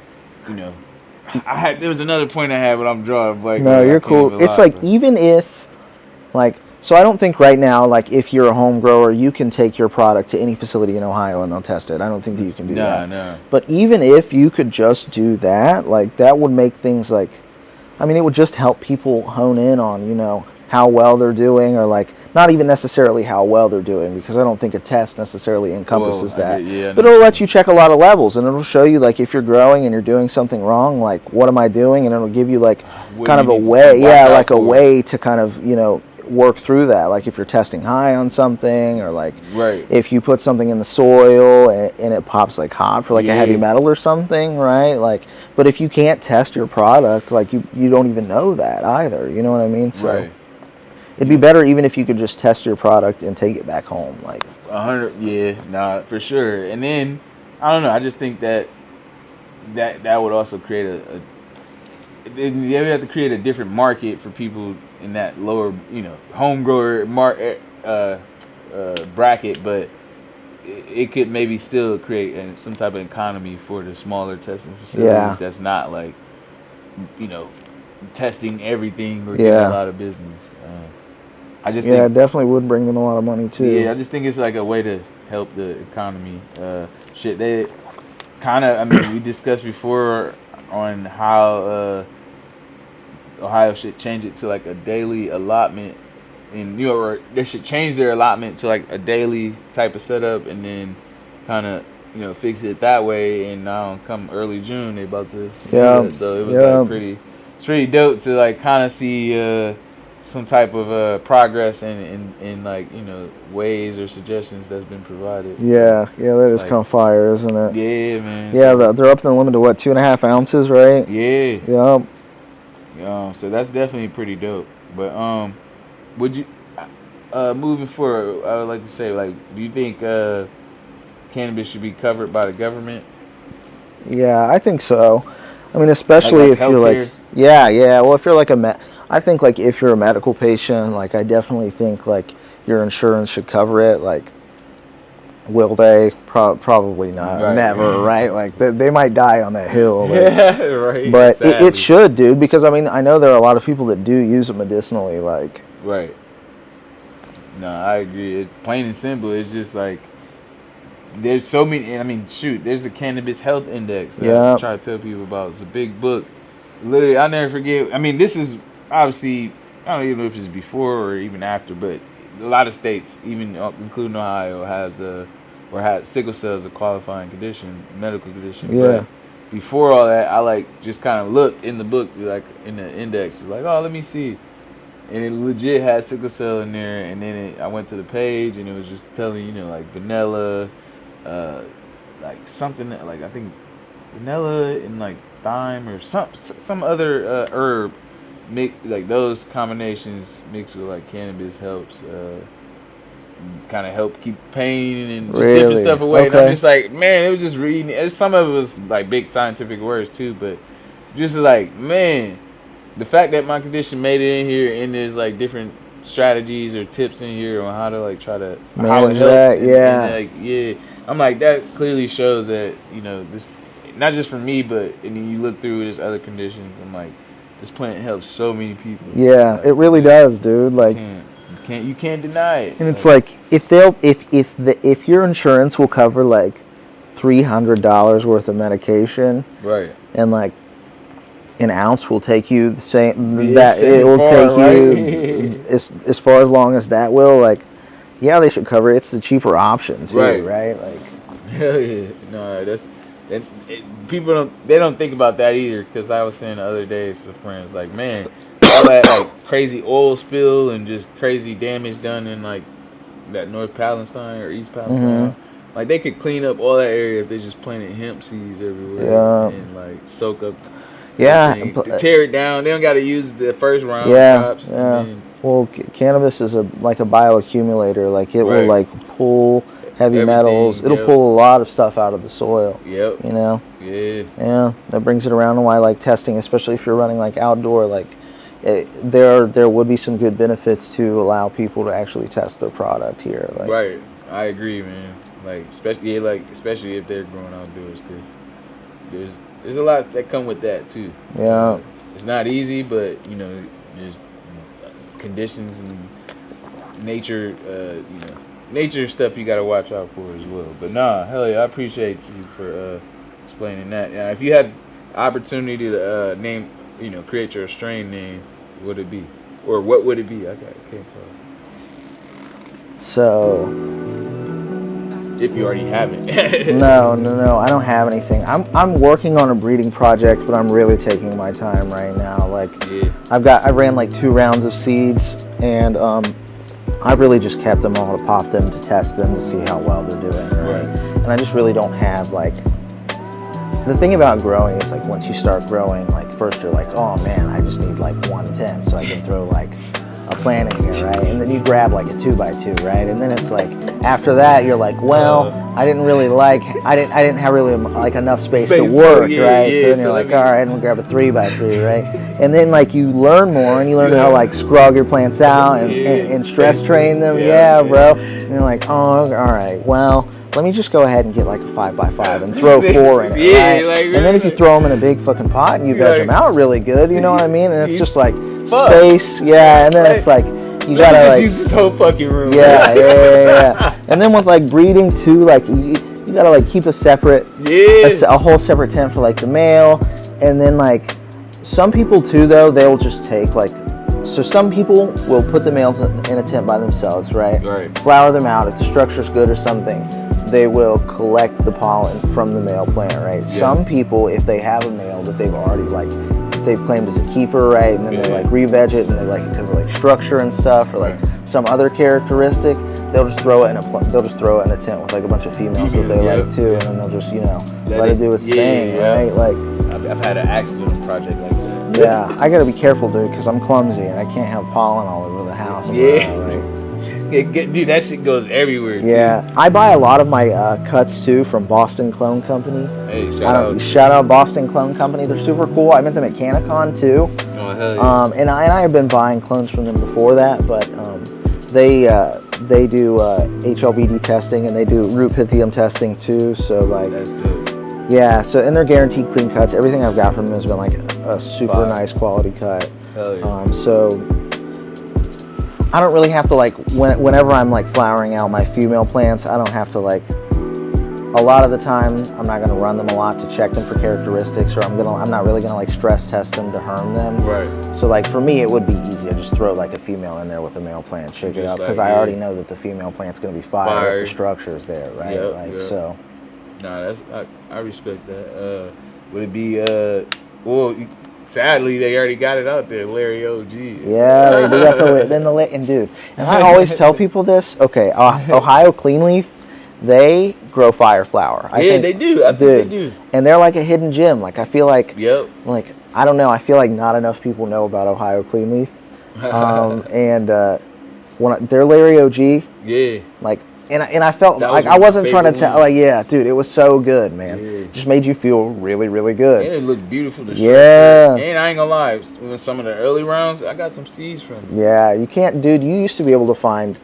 there was another point I had, but I'm drawing like No, you're cool. It's like, even if, like, so I don't think right now, like, if you're a home grower, you can take your product to any facility in Ohio and they'll test it. I don't think that you can do that. No. But even if you could just do that, like, that would make things like, I mean, it would just help people hone in on, how well they're doing, or like, not even necessarily how well they're doing, because I don't think a test necessarily encompasses that. But it'll let you check a lot of levels, and it'll show you like if you're growing and you're doing something wrong, like what am I doing, and it'll give you like What kind of you a need to way, watch out like a for. way to kind of work through that. Like if you're testing high on something, or like Right. if you put something in the soil and it pops like hot for like a heavy Yeah. metal or something, right? Like, but if you can't test your product, like you don't even know that either. You know what I mean? So. Right. It'd be better even if you could just test your product and take it back home. Like, 100, yeah, nah, for sure. And then I don't know. I just think that would also create they would have to create a different market for people in that lower, home grower bracket. But it could maybe still create some type of economy for the smaller testing facilities. Yeah. That's not like, testing everything or getting Yeah. a lot of business. I just it think, definitely would bring them a lot of money too. yeah, I just think it's like a way to help the economy. Shit, they kind of, I mean, we discussed before on how Ohio should change it to like a daily allotment, and New York, or they should change their allotment to like a daily type of setup, and then kind of, you know, fix it that way. And now come early June, they about to do that. So it was like it's pretty dope to like kind of see some type of progress in like, you know, ways or suggestions that's been provided. Yeah, so that is kind of fire, isn't it? Yeah, man. Yeah, they're up to the limit to what, 2.5 ounces, right? Yeah. Yep. So that's definitely pretty dope. But would you moving forward, I would like to say, like, do you think cannabis should be covered by the government? Yeah, I think so. I mean, especially Like if you're like, well, if you're like I think like if you're a medical patient, like I definitely think like your insurance should cover it. Like, will they? Probably not. Right. Never, right? Like they might die on that hill. Like, Yeah, right. but it should, dude, because I mean, I know there are a lot of people that do use it medicinally, like. Right. No, I agree. It's plain and simple. It's just like there's so many. I mean, shoot, there's a cannabis health index that I try to tell people about. It's a big book. Literally, I'll never forget. I mean, this is obviously, I don't even know if it's before or even after, but a lot of states, even including Ohio, has sickle cell as a qualifying condition, medical condition. Yeah. But before all that, I like just kind of looked in the book, like in the index, like, oh, let me see. And it legit had sickle cell in there, and then I went to the page, and it was just telling, you know, like vanilla, like something like I think vanilla and like thyme or some other herb, like those combinations mixed with like cannabis helps kind of help keep pain and just different stuff away. And I'm just like, man, it was just reading. And some of it was like big scientific words too, but just like, man, the fact that my condition made it in here, and there's like different strategies or tips in here on how to like try to how it helps. That, and like, I'm like, that clearly shows that, you know, this not just for me, but and then you look through there's other conditions. I'm like, this plant helps so many people. Yeah, like, it really does, dude. Like, you can't deny it. And it's like if your insurance will cover like $300 worth of medication, right, and like an ounce will take you the same that it will far, take you as far as long as that will, like, yeah, they should cover it. It's the cheaper option too, right? Like, hell yeah, no, that's. People don't think about that either, because I was saying the other day to friends, like, man, all that like crazy oil spill and just crazy damage done in like that North Palestine or East Palestine, like they could clean up all that area if they just planted hemp seeds everywhere and like soak up. To tear it down, they don't got to use the first round of crops. Then, well, cannabis is like a bioaccumulator. Like it will like pull heavy metals. It'll pull a lot of stuff out of the soil. Yep. You know. Yeah. Yeah. That brings it around. And why like testing, especially if you're running like outdoor, like there would be some good benefits to allow people to actually test their product here. Like, right. I agree, man. Like especially if they're growing outdoors, because there's a lot that come with that too. Yeah. It's not easy, but you know, there's conditions and nature, nature stuff you got to watch out for as well. But nah, hell yeah, I appreciate you for explaining that. Now, if you had opportunity to create your strain name, what would it be? Or what would it be? I can't tell. So, if you already have it. No, I don't have anything. I'm working on a breeding project, but I'm really taking my time right now. Like, I ran like 2 rounds of seeds, and I really just kept them all to pop them, to test them, to see how well they're doing, right? And I just really don't have like, the thing about growing is like once you start growing, like first you're like, oh man, I just need like 110 so I can throw like a plant in here, right? And then you grab like a 2x2, right? And then it's like, after that you're like, well, I didn't have really like enough space to work, right? So then you're like, all right, I'm gonna grab a 3x3, right? And then like you learn more, and you learn how to like scrug your plants out and stress train them, bro. And you're like, oh, all right, well, let me just go ahead and get like a 5x5 and throw 4 in it, right? Like, and then if you throw them in a big fucking pot and you veg them out really good, you know what I mean? And it's just like space, and then it's like, you gotta just like use this whole fucking room. yeah. And then with like breeding too, like you gotta like keep a separate, a whole separate tent for like the male, and then like some people too though they'll just take like, so some people will put the males in a tent by themselves, right? Right. Flower them out. If the structure's good or something, they will collect the pollen from the male plant, right? Yeah. Some people, if they have a male that they've already like, they've claimed as a keeper, right? And then they like re-veg it and they like it because of like structure and stuff or like some other characteristic. They'll just throw it in a tent with like a bunch of females that they like too, and then they'll just let it do its thing, right? Like I've had an accidental project like that. Yeah, I gotta be careful, dude, because I'm clumsy and I can't have pollen all over the house. Dude, that shit goes everywhere. Yeah, too. I buy a lot of my cuts too from Boston Clone Company. Hey, shout out Boston Clone Company. They're super cool. I met them at CannaCon too. Oh hell yeah. And I have been buying clones from them before that, but they do HLBD testing and they do root pythium testing too. So like, that's good. Yeah, so and they're guaranteed clean cuts. Everything I've got from them has been like a super nice quality cut. Hell yeah. So I don't really have to like whenever I'm like flowering out my female plants, I don't have to like. A lot of the time, I'm not gonna run them a lot to check them for characteristics, or I'm not really gonna like stress test them to herm them. Right. So like for me, it would be easy. I just throw like a female in there with a male plant, shake it up, because I already know that the female plant's gonna be fire if the structure's there, right? So. Nah, I respect that. Would it be well? Sadly, they already got it out there, Larry OG. Yeah, they got and dude. And I always tell people this. Okay, Ohio Clean Leaf, they grow fire flower. I think they do. I think they do. And they're like a hidden gem. Like I feel like. Yep. Like I don't know. I feel like not enough people know about Ohio Clean Leaf. And when they're Larry OG. Yeah. Like. And I felt like I wasn't trying to tell, like, yeah, dude, it was so good, man. Yeah. Just made you feel really, really good. And it looked beautiful to show. Yeah. And I ain't gonna lie, in some of the early rounds, I got some seeds from them. Yeah, you can't, dude, you used to be able to find,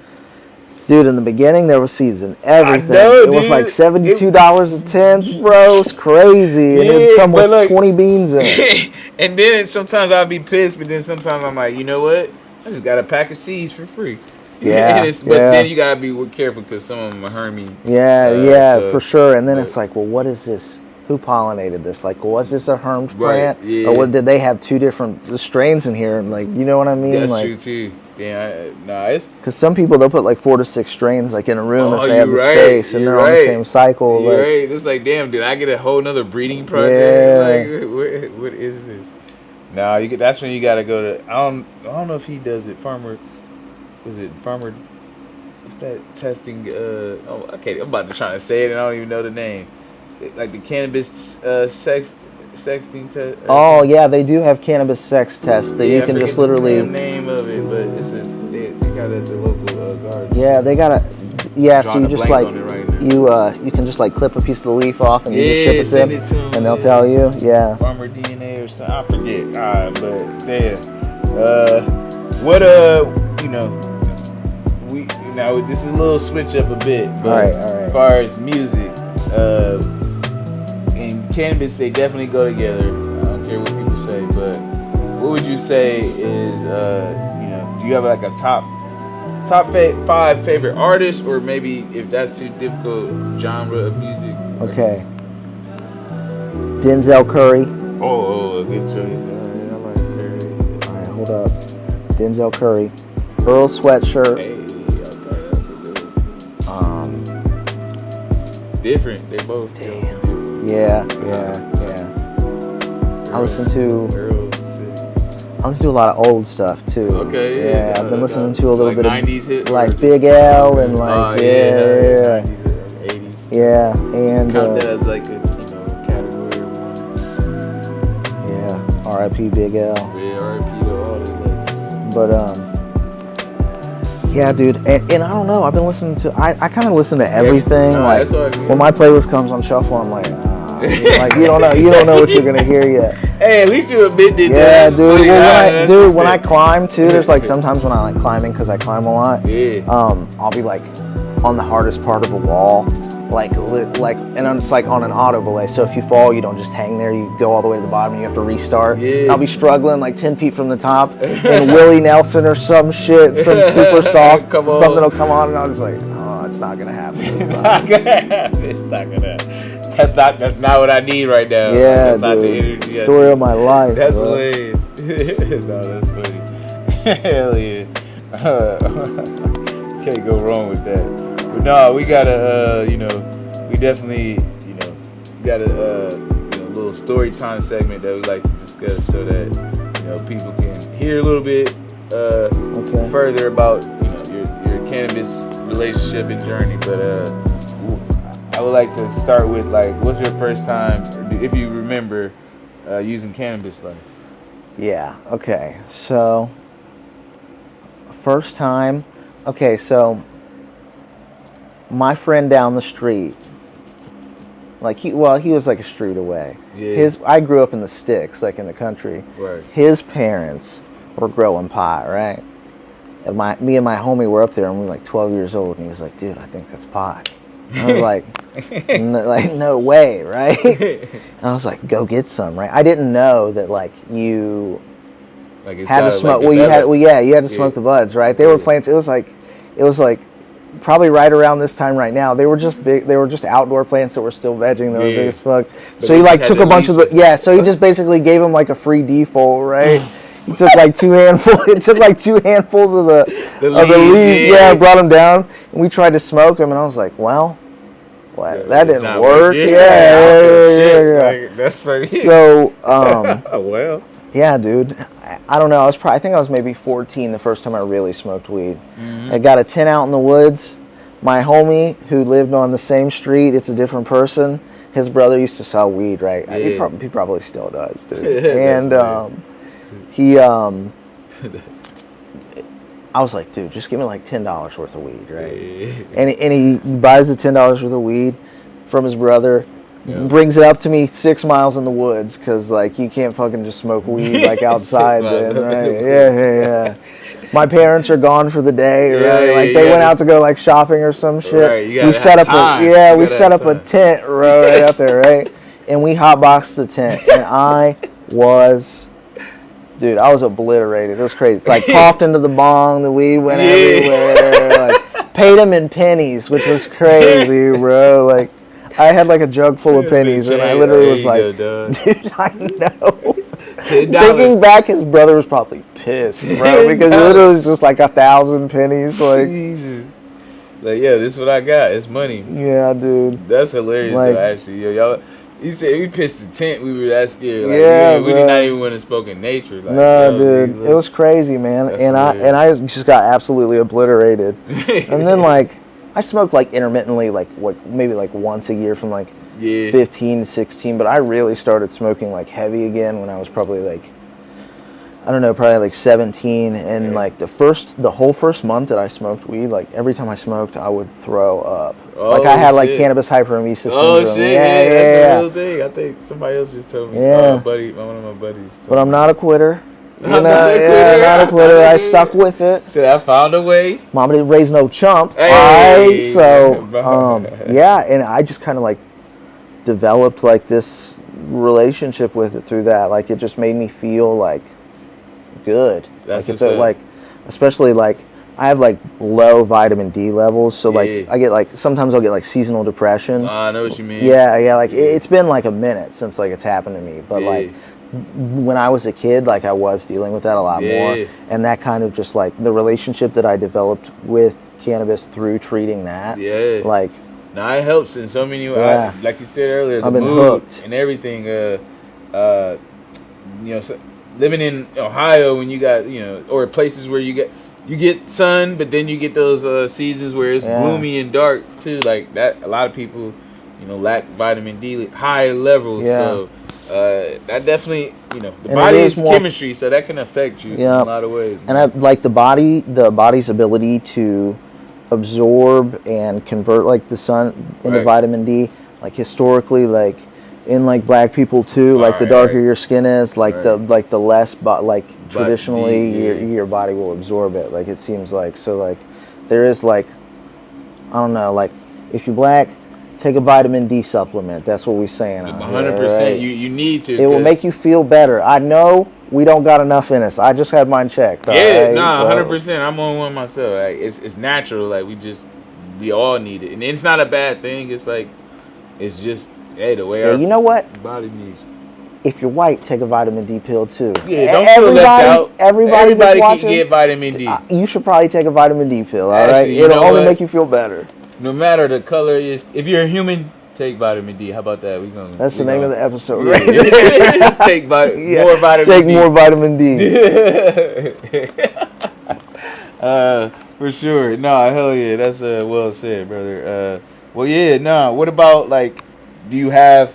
dude, in the beginning, there was seeds in everything. I know, it was like $72 a tenth, bro. It's crazy. And it'd come with like, 20 beans in it. And then sometimes I'd be pissed, but then sometimes I'm like, you know what? I just got a pack of seeds for free. Yeah, but then you gotta be careful because some of them are hermy. Yeah, for sure. And then it's like, well, what is this? Who pollinated this? Like, was this a hermed plant? Yeah. Or did they have two different strains in here? And like, you know what I mean? That's like, true too. Yeah, it's because some people they'll put like 4 to 6 strains like in a room if they have the space, and you're they're on the same cycle. You're like, right. It's like, damn, did I get a whole nother breeding project? Yeah. Like, what is this? Nah, that's when you gotta go to. I don't know if he does it. Farmer. What's that testing? Okay, I'm about to try to say it and I don't even know the name. Like the cannabis sexting test. Oh yeah, they do have cannabis sex tests that you can just literally. The name of it, but they got it at the local gardens. Yeah, they got it. Yeah, so you just like you can just like clip a piece of the leaf off and you just ship it to them, and they'll tell you. Yeah. Farmer DNA or something. I forget. But yeah. Now this is a little switch up a bit, but all right. As far as music, and cannabis, they definitely go together. I don't care what people say, but what would you say is, do you have like a top 5 favorite artists, or maybe if that's too difficult, genre of music? Okay. Denzel Curry. Oh, good choice. I like Curry. All right, hold up. Denzel Curry, Earl Sweatshirt. Hey. Different. They both. Damn. Yeah. I listen to a lot of old stuff too. Okay. Yeah. I've been listening to a little like bit 90s of hit, like Big L and like 90s, 80s. Yeah, and count that as like a category one. Yeah. R.I.P. Big L. Yeah. R.I.P. to all the legends. But yeah, dude, and I don't know. I've been listening to. I kind of listen to everything. Like when my playlist comes on shuffle, I'm like, like you don't know what you're gonna hear yet. Hey, at least you admitted that. Yeah, dude. Well, when I climb too, there's like sometimes when I like climbing because I climb a lot. Yeah. I'll be like on the hardest part of a wall, and it's like on an auto belay. So if you fall, you don't just hang there. You go all the way to the bottom. And you have to restart. Yeah. And I'll be struggling like 10 feet from the top, and Willie Nelson or some shit, some super soft, something will come on, and I'm just like, oh, it's not gonna happen this time. It's not gonna. That's not what I need right now. Yeah, that's not the dude. energy. Story of my life. That's bro. hilarious. No, that's funny. Hell yeah. Can't go wrong with that. But no, we gotta, we definitely, got a little story time segment that we like to discuss so that, people can hear a little bit further about, your cannabis relationship and journey. But I would like to start with, like, what's your first time, if you remember, using cannabis, like? Yeah, okay. So, first time, so my friend down the street, like he was like a street away. Yeah. I grew up in the sticks, like in the country. Right. His parents were growing pot, right? And me and my homie were up there, and we were like 12 years old, and he was like, dude, I think that's pot. And I was like, no way, right? And I was like, go get some, right? I didn't know that like you had to smoke. You had to smoke the buds, right? They were plants. It was like probably right around this time right now. They were just big. They were just outdoor plants that were still vegging. They were big as fuck. So he like took a bunch of the So he just basically gave him like a free default, right? He took like two handfuls. It took like 2 handfuls of the leaves. Yeah, brought them down, and we tried to smoke them, and I was like, well. That didn't work. Yeah. Like, that's funny. So, well. Yeah, dude. I don't know. I think I was maybe 14 the first time I really smoked weed. Mm-hmm. I got a tent out in the woods. My homie who lived on the same street, it's a different person. His brother used to sell weed, right? Yeah. He probably still does, dude. And I was like, dude, just give me like $10 worth of weed, right? Yeah. And he buys the $10 worth of weed from his brother, brings it up to me 6 miles in the woods, because like you can't fucking just smoke weed like outside then, right? Yeah. My parents are gone for the day, right? Like they went out to go like shopping or some shit. Right, we set up a tent right out there, right? And we hotboxed the tent, and I was obliterated. It was crazy. Like coughed into the bong, the weed went everywhere. Like paid him in pennies, which was crazy, bro. Like I had like a jug full of pennies, and I literally was like, dude, I know. Thinking back, his brother was probably pissed, bro, because it literally was just like 1,000 pennies. Like Jesus. Like, this is what I got. It's money. Yeah, dude. That's hilarious, though. Actually, y'all. You said we pitched the tent. We were that scared. Like, we did not even want to smoke in nature. Like, no, dude, it was crazy, man. And I just got absolutely obliterated. And then like I smoked like intermittently, like maybe like once a year from like 15 to 16. But I really started smoking like heavy again when I was probably like, I don't know, probably like 17. And like the whole first month that I smoked weed, like every time I smoked, I would throw up. Like I had like cannabis hyperemesis syndrome. Oh shit! Yeah, that's a real thing. I think somebody else just told me. Yeah, one of my buddies. But I'm not a quitter. Not a quitter. I stuck with it. So I found a way. Mama didn't raise no chump. Hey. So and I just kind of like developed like this relationship with it through that. Like it just made me feel like good. That's like it's like, especially like I have like low vitamin D levels, so like I get like sometimes I'll get like seasonal depression. I know what you mean. Yeah. Like it's been like a minute since like it's happened to me, but like when I was a kid, like I was dealing with that a lot more, and that kind of just like the relationship that I developed with cannabis through treating that. Yeah. Like. Now it helps in so many ways. Like you said earlier, the I've been mood hooked. And everything. So living in Ohio when you got or places where you get sun, but then you get those seasons where it's gloomy and dark too. Like that, a lot of people lack vitamin D, high levels. Yeah. So that definitely the body is chemistry, so that can affect you in a lot of ways. Man. And I like the body's ability to absorb and convert like the sun into vitamin D. Like historically, like in like black people too, like the darker your skin is, like the less, traditionally your body will absorb it. Like it seems like, so like there is like, I don't know, like if you're black, take a vitamin D supplement. That's what we're saying. 100%. Right? You need to. It will make you feel better. I know we don't got enough in us. I just had mine checked. Yeah, 100%. I'm on one myself. Like, it's natural. Like we all need it, and it's not a bad thing. It's like it's just the way our you know what? Body needs. If you're white, take a vitamin D pill too. Yeah, don't feel left out. Everybody that's watching, can get vitamin D. You should probably take a vitamin D pill. All right, Actually, it'll only make you feel better. No matter the color is, if you're a human, take vitamin D. How about that? That's the name of the episode, right? Take more vitamin D. Take more vitamin D. For sure. No, hell yeah. That's well said, brother. Well, yeah. No. What about like? Do you have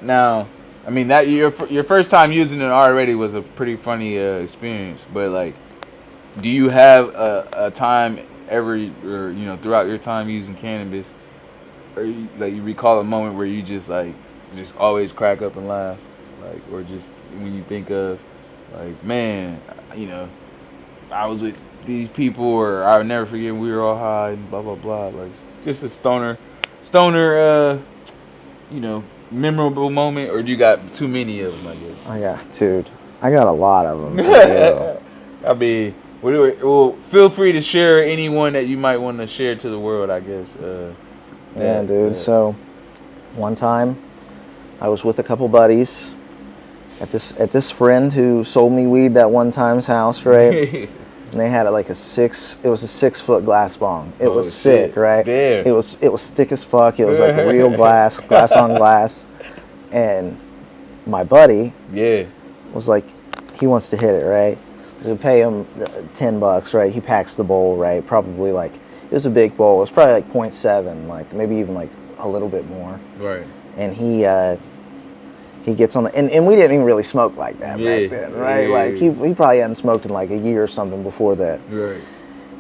now? I mean, that your first time using it already was a pretty funny experience. But like, do you have a time every or throughout your time using cannabis, or you recall a moment where you just always crack up and laugh, like, or just when you think of like, man, I was with these people, or I'll never forget we were all high and blah blah blah, like just a stoner, memorable moment, or do you got too many of them? I guess. I got a lot of them. I mean, well, feel free to share anyone that you might want to share to the world, I guess. Dude. So, one time, I was with a couple buddies at this friend who sold me weed that one time's house, right? And they had it was a 6-foot glass bong. It was sick, right? Damn. It was thick as fuck. It was like real glass on glass. And my buddy was like, he wants to hit it, right? So we pay him $10, right? He packs the bowl, right? Probably it was a big bowl. It was probably 0.7, maybe even a little bit more. Right. And he gets on and we didn't even really smoke like that back then, right? He probably hadn't smoked in a year or something before that. Right.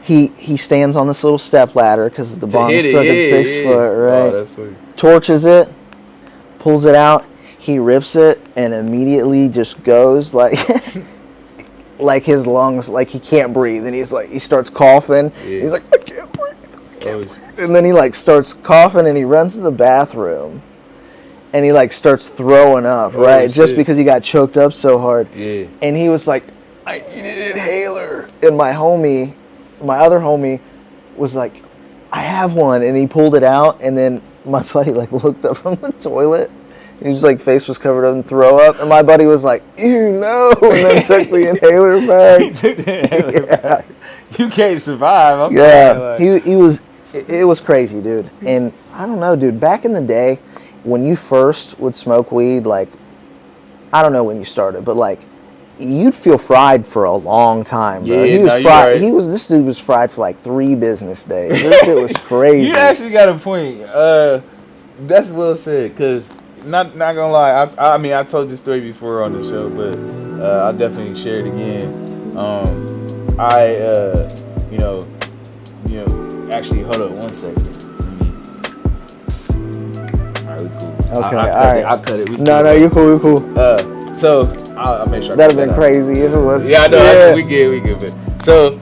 He stands on this little step ladder because the bong's stuck at 6 foot, right? Oh, that's funny. Torches it, pulls it out, he rips it, and immediately just goes his lungs, he can't breathe, and he starts coughing. Yeah. He's like, I can't breathe. And then he starts coughing, and he runs to the bathroom. And he starts throwing up, right? Just because he got choked up so hard. Yeah. And he was like, I need an inhaler. And my other homie was like, I have one. And he pulled it out. And then my buddy looked up from the toilet. And his face was covered up in throw up. And my buddy was like, ew, no. And then took the inhaler back. He took the inhaler back. You can't survive. It was crazy, dude. And I don't know, dude. Back in the day, when you first would smoke weed, I don't know when you started, but you'd feel fried for a long time, bro. Yeah, he was fried. Right. This dude was fried for 3 business days. This shit was crazy. You actually got a point. That's well said, because not gonna lie, I mean I told this story before on the show, but I'll definitely share it again. Actually, hold up 1 second. Cool. Okay, I'll cut it. No, you're cool. So I'll make sure. That'd have been crazy if it was. Yeah, I know. Yeah. We good. But so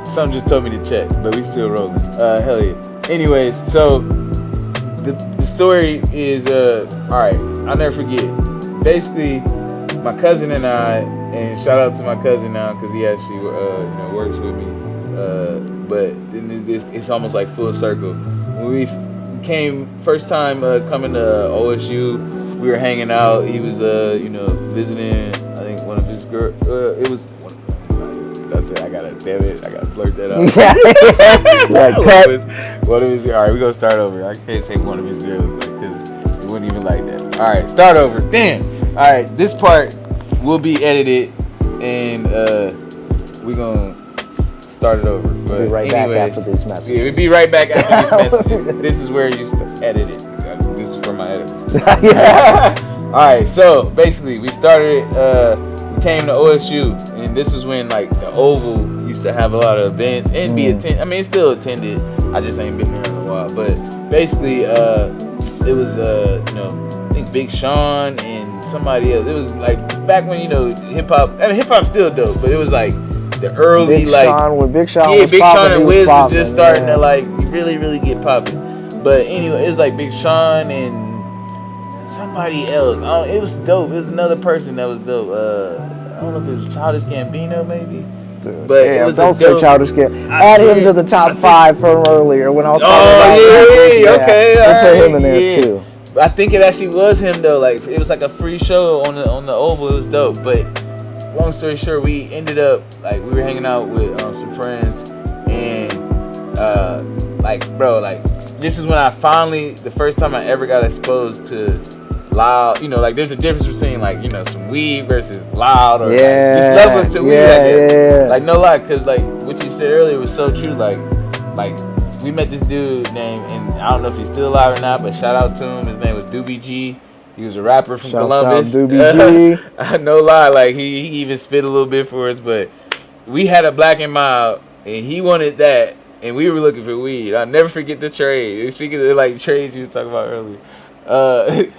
something just told me to check, but we still rolling. Hell yeah. Anyways, so the story is all right. I'll never forget. Basically, my cousin and I, and shout out to my cousin now because he actually works with me. But it's almost like full circle. When we came first time coming to OSU, we were hanging out. He was visiting, I think, one of his girls. It was that's it. I gotta blurt that out. One of his. All right, we gonna start over. I can't say one of his girls because it wouldn't even like that. All right, start over. Damn. All right, this part will be edited and we gonna start it over. But we'll be right back after these messages. Yeah, we'll be right back after these messages. This is where you edit it. This is for my editors. All right, so basically we started. We came to OSU, and this is when the Oval used to have a lot of events and be attended. I mean, it's still attended. I just ain't been there in a while. But basically, it was I think Big Sean and somebody else. It was back when hip hop. I mean, hip hop's still dope, but it was the early Big Sean Big Sean and Wiz was just starting to really really get popping. But anyway, it was like Big Sean and somebody else. It was dope. It was another person that was dope. I don't know if it was Childish Gambino, maybe. Dude, but it was don't say Childish Gambino. Add him to the top 5 from earlier when I was talking about okay. We'll put him in there too. I think it actually was him though. Like it was like a free show on the Oval. It was dope. But long story short, we ended up like we were hanging out with some friends, and this is when I finally, the first time I ever got exposed to loud. Like there's a difference between like some weed versus loud or like, just levels to weed. Like no lie, cause like what you said earlier was so true. Like we met this dude named, and I don't know if he's still alive or not, but shout out to him. His name was Doobie G. He was a rapper from Columbus. Shout out Doobie G. No lie, like he even spit a little bit for us, but we had a Black and Mild, and he wanted that, and we were looking for weed. I'll never forget the trade. Speaking of like trades you was talking about earlier.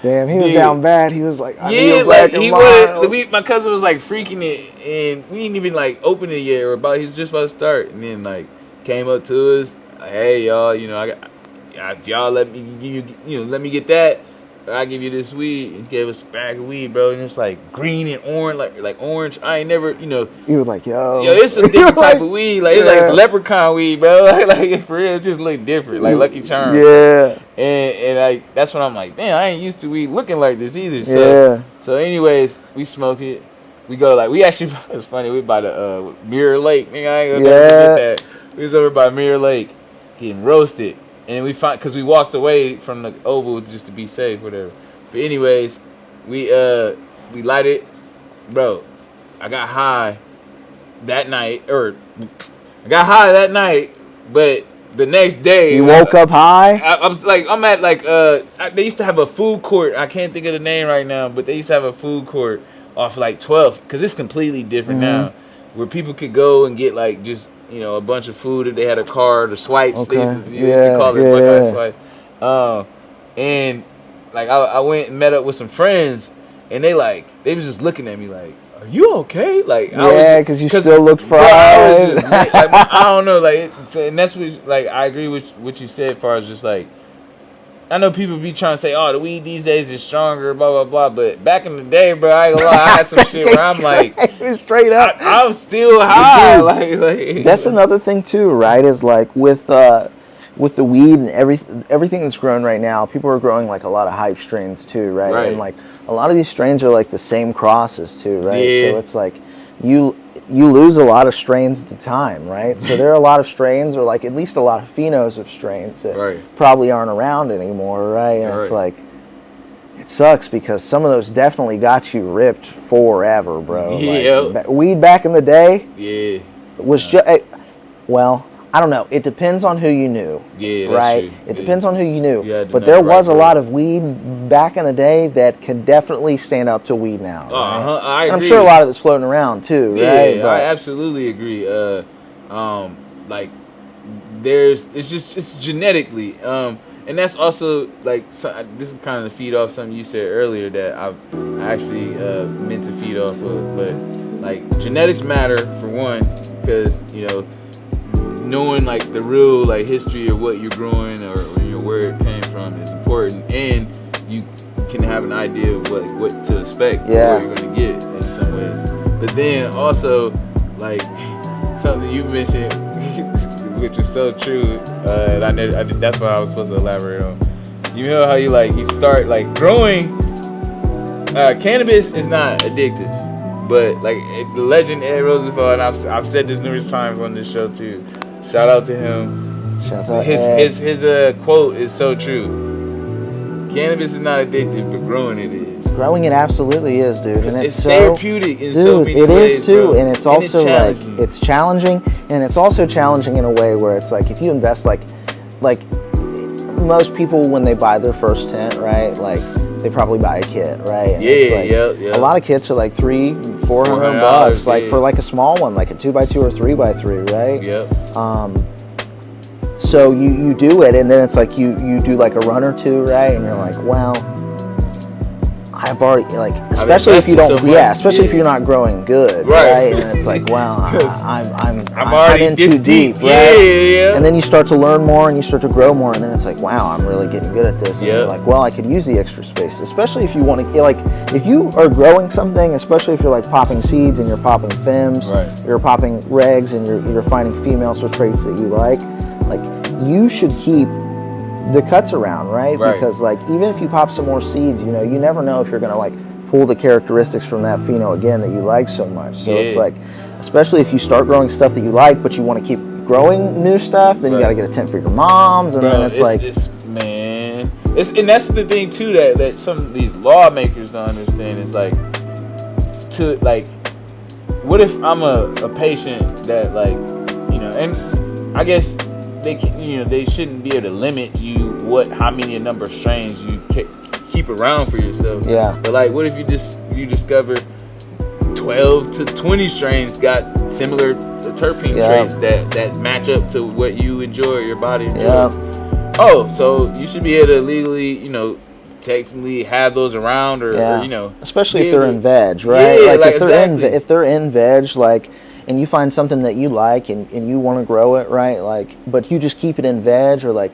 Damn, he was down bad. He was like, I need a like Black he and Mild. wanted. My cousin was like freaking it, and we didn't even like open it yet, or he was just about to start, and then like came up to us. Like, hey y'all, if y'all let me give you, let me get that, I give you this weed. He gave us a bag of weed, bro, and it's like green and orange, like orange. I ain't never, You were like, yo, it's a different type of weed. Like it's like it's leprechaun weed, bro. Like for real, it just look different, like Lucky Charms. Yeah. And that's when I'm like, damn, I ain't used to weed looking like this either. So anyways, we smoke it. We go we actually, it's funny. We by the Mirror Lake, nigga. I ain't gonna never forget that. We was over by Mirror Lake, getting roasted. And we because we walked away from the Oval just to be safe, whatever. But anyways, we light it, bro. I got high that night, but the next day you woke up high. I was like, I'm at they used to have a food court. I can't think of the name right now, but they used to have a food court off like 12th, because it's completely different now, where people could go and get like just a bunch of food if they had a card or swipes. Okay. They used to call it Buckeye swipes. And like I went and met up with some friends, and they was just looking at me like, "Are you okay?" Like because you still looked fried. I was just I don't know, and that's what I agree with what you said, as far as just like, I know people be trying to say, oh, the weed these days is stronger, blah, blah, blah. But back in the day, bro, I ain't gonna lie, I had some shit where I'm like, straight up, I'm still high. Dude, like that's another thing too, right? Is like with the weed and everything that's grown right now, people are growing like a lot of hype strains too, right? And like a lot of these strains are like the same crosses too, right? Yeah. So it's like you lose a lot of strains at the time, right? So there are a lot of strains, or like at least a lot of phenos of strains that probably aren't around anymore, right? And it's like, it sucks because some of those definitely got you ripped forever, bro. Like, weed back in the day was just, well, I don't know. It depends on who you knew. Yeah, right? That's true. It depends on who you knew. But there was a lot of weed back in the day that could definitely stand up to weed now. Right? I agree. And I'm sure a lot of it's floating around too, right? Yeah, I absolutely agree. Like it's genetically, and that's also like, this is kind of to feed off something you said earlier that I actually meant to feed off of. But like genetics matter for one, because knowing like the real like history of what you're growing or where it came from is important, and you can have an idea of what to expect, what you're gonna get in some ways. But then also like something you mentioned, which is so true, and that's what I was supposed to elaborate on. You know how you start like growing. Cannabis is not addictive, but like the legend Ed Rosenthal, and I've said this numerous times on this show too. Shout out to him. Shouts out his quote is so true. Cannabis is not addictive, but growing it is. Growing it absolutely is, dude. And it's so therapeutic in so many ways. It is too, bro. and it's also it's challenging, and it's also challenging in a way where it's like if you invest like most people when they buy their first tent, right? Like they probably buy a kit, right? And it's a lot of kits are like $300-$400, like for like a small one, like a 2x2 or 3x3, right? Yep. So you do it, and then it's like you do like a run or two, right? And you're like, well, I've already like, especially if you don't, especially if you're not growing good, right? And it's like, well, I'm already in too deep, right? Yeah. And then you start to learn more and you start to grow more, and then it's like, wow, I'm really getting good at this. And you're like, well, I could use the extra space, especially if you want to, like, if you are growing something, especially if you're like popping seeds and you're popping femmes, you're popping regs, and you're finding females with traits that you like you should keep the cuts around, right? Because like, even if you pop some more seeds, you know, you never know if you're gonna like pull the characteristics from that pheno again that you like so much. So it's like, especially if you start growing stuff that you like, but you want to keep growing new stuff, then you gotta get a tent for your moms, and then and that's the thing too that some of these lawmakers don't understand is like, to like, what if I'm a patient that like, you know, and I guess they shouldn't be able to limit you how many number of strains you keep around for yourself. But like, what if you discover 12 to 20 strains got similar terpene traits that match up to what you enjoy, your body enjoys? Oh, so you should be able to legally, you know, technically have those around, or you know, especially if they're in veg, right? Like if they're in veg, like, and you find something that you like and you want to grow it, right? Like, but you just keep it in veg, or like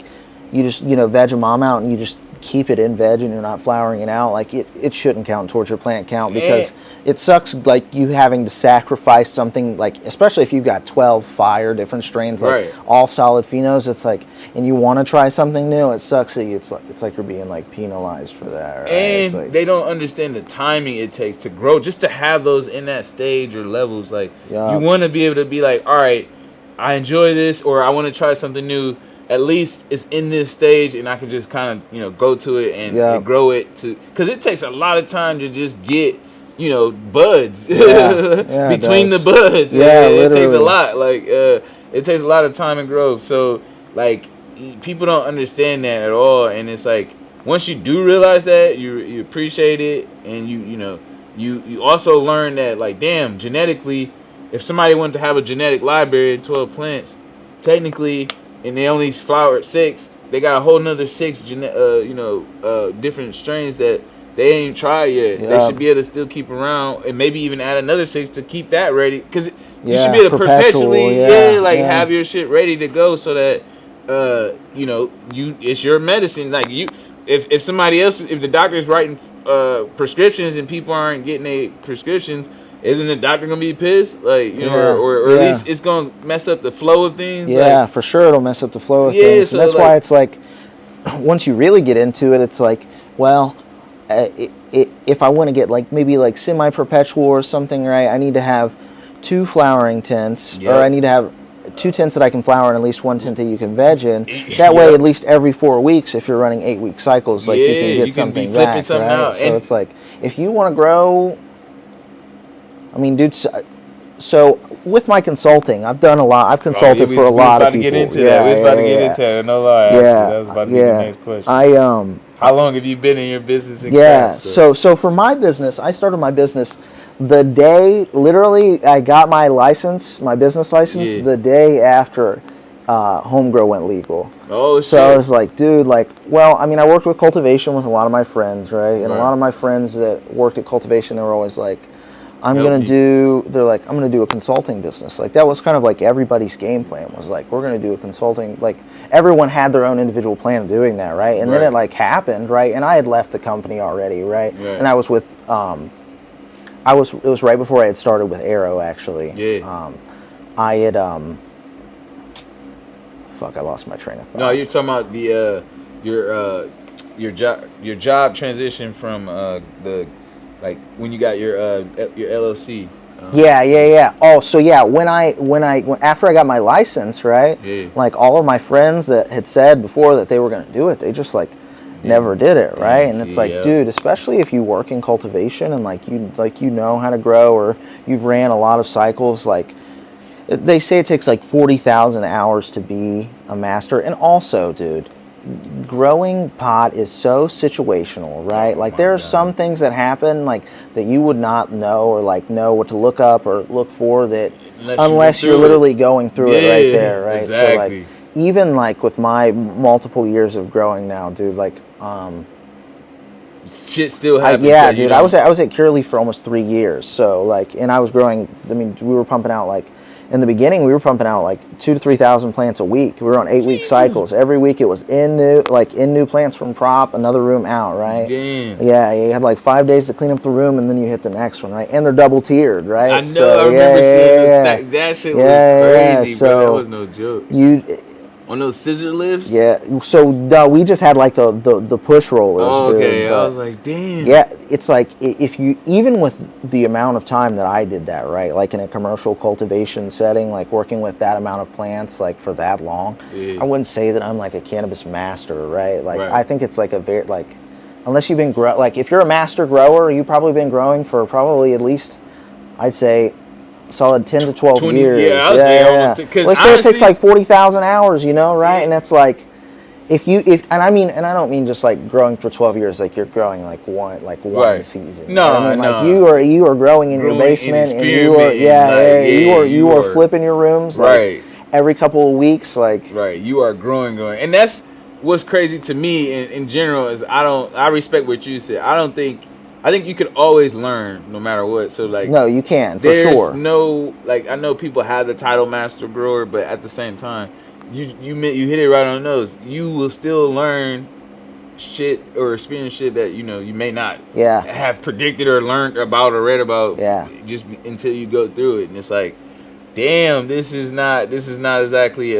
you just, you know, veg a mom out and you just keep it in veg and you're not flowering it out, like it shouldn't count towards your plant count, because it sucks like you having to sacrifice something, like, especially if you've got 12 fire different strains, like all solid phenos, it's like, and you want to try something new, it sucks that it's like you're being like penalized for that, right? And like, they don't understand the timing it takes to grow, just to have those in that stage or levels. Like, you want to be able to be like, all right, I enjoy this, or I want to try something new. At least it's in this stage, and I can just kind of, you know, go to it and grow it to, because it takes a lot of time to just get, you know, buds between the buds. It takes a lot. Like, it takes a lot of time and growth. So like, people don't understand that at all, and it's like, once you do realize that, you appreciate it, and you also learn that, like, damn, genetically, if somebody wanted to have a genetic library of 12 plants, technically, and they only flower at 6, they got a whole nother 6 different strains that they ain't tried yet. They should be able to still keep around, and maybe even add another 6 to keep that ready, because you should be able to perpetually have your shit ready to go, so that it's your medicine. Like, if somebody else, if the doctor is writing prescriptions and people aren't getting their prescriptions, isn't the doctor gonna be pissed? Like, you know, or at least it's gonna mess up the flow of things. Like, for sure, it'll mess up the flow of things. So, and that's why it's like, once you really get into it, it's like, well, if I want to get like maybe like semi-perpetual or something, right? I need to have 2 flowering tents, or I need to have 2 tents that I can flower and at least 1 tent that you can veg in. That way, at least every 4 weeks, if you're running 8-week cycles, like, you can get something back, something right? Out. So it's like, if you want to grow, I mean, dude, so with my consulting, I've done a lot. I've consulted for a lot of people. We was about to get into that. We was about to get into that. No lie. Actually, that was about to be the next question. How long have you been in your business? So for my business, I started my business the day, literally, I got my license, my business license, the day after home grow went legal. Oh, shit. So I was like, dude, like, well, I mean, I worked with cultivation with a lot of my friends, right? And a lot of my friends that worked at cultivation, they were always like, I'm going to do a consulting business. Like, that was kind of like everybody's game plan, was like, we're going to do a consulting, like, everyone had their own individual plan of doing that, right? And then it like happened, right? And I had left the company already, right? And I was with, it was right before I had started with Arrow, actually. I had, I lost my train of thought. No, you're talking about the, your job transition from, like, when you got your LLC. Oh, so when after I got my license, right? Like, all of my friends that had said before that they were going to do it, they just like never did it, right? And it's like, dude, especially if you work in cultivation and like you know how to grow, or you've ran a lot of cycles, like, they say it takes like 40,000 hours to be a master. And also, dude, growing pot is so situational, right? Like, there are some things that happen, like, that you would not know, or like know what to look up or look for, that unless you're literally going through it right there, right? Exactly. So like, even like with my multiple years of growing now, dude, like, shit still happens. Yeah, dude. I was at Curaleaf for almost 3 years. So like, and I was growing. I mean, we were pumping out like. In the beginning, we were pumping out like 2,000 to 3,000 plants a week. We were on 8-week cycles. Every week, it was in new plants from prop, another room out, right? Damn. Yeah, you had like 5 days to clean up the room, and then you hit the next one, right? And they're double tiered, right? I know. I remember seeing the stack. That shit was crazy, bro. That was no joke. On those scissor lifts? Yeah. So we just had like the push rollers. Oh, okay. Dude, I was like, damn. Yeah, it's like if you, even with the amount of time that I did that, right? Like in a commercial cultivation setting, like working with that amount of plants, like for that long, I wouldn't say that I'm like a cannabis master, right? Like I think it's like a very, like, unless you've been like if you're a master grower, you've probably been growing for probably at least, I'd say, solid 10 to 12 years. Yeah, I was almost. Because let's say it takes like 40,000 hours, you know, right? And it's like, and I don't mean just like growing for 12 years, like you're growing like one season. No, I mean, no. Like you are growing in your basement, and you are flipping your rooms, like every couple of weeks, like. Right, you are growing, and that's what's crazy to me in general is I respect what you said. I think you can always learn no matter what. So like, no, you can for there's sure. No, like, I know people have the title master grower, but at the same time, you hit it right on the nose. You will still learn shit or experience shit that you may not have predicted or learned about or read about. Just until you go through it, and it's like, damn, this is not exactly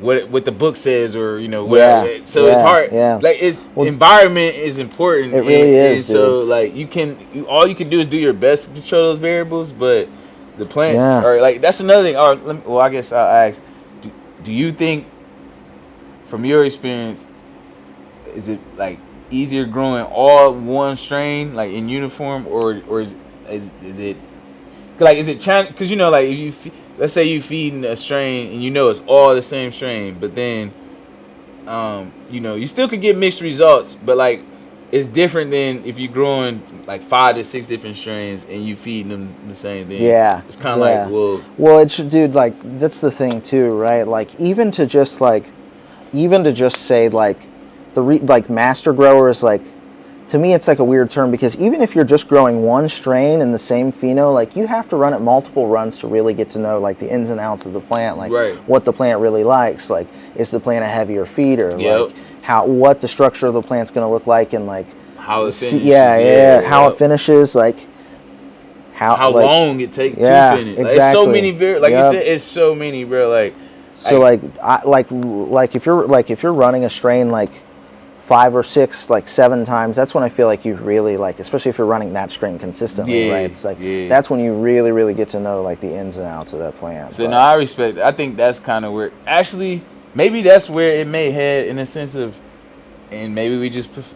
what the book says, or whatever. So it's hard. Like environment is important. It really is. So like all you can do is do your best to control those variables, but the plants are like, that's another thing. I guess I'll ask, do you think, from your experience, is it like easier growing all one strain like in uniform, or is it like, is it challenge? Because like if you let's say you feeding a strain and it's all the same strain, but then you still could get mixed results, but like it's different than if you're growing like 5 to 6 different strains and you feeding them the same thing. Yeah, it's kind of like, well, it's, dude, like that's the thing too, right? Like even to just say like like master growers, like, to me, it's like a weird term, because even if you're just growing one strain in the same pheno, like you have to run it multiple runs to really get to know like the ins and outs of the plant, like what the plant really likes. Like, is the plant a heavier feeder? Like what the structure of the plant's going to look like, and like how it finishes. How it finishes, like how like, long it takes to finish. Like, exactly. it's so many, like you said, it's so many, bro. Like, so like if you're running a strain like 5 or 6, like 7 times, that's when I feel like you really, like, especially if you're running that strain consistently, right? It's like, that's when you really, really get to know like the ins and outs of that plant. So I respect it. I think that's kind of where, actually, maybe that's where it may head, in a sense of, and maybe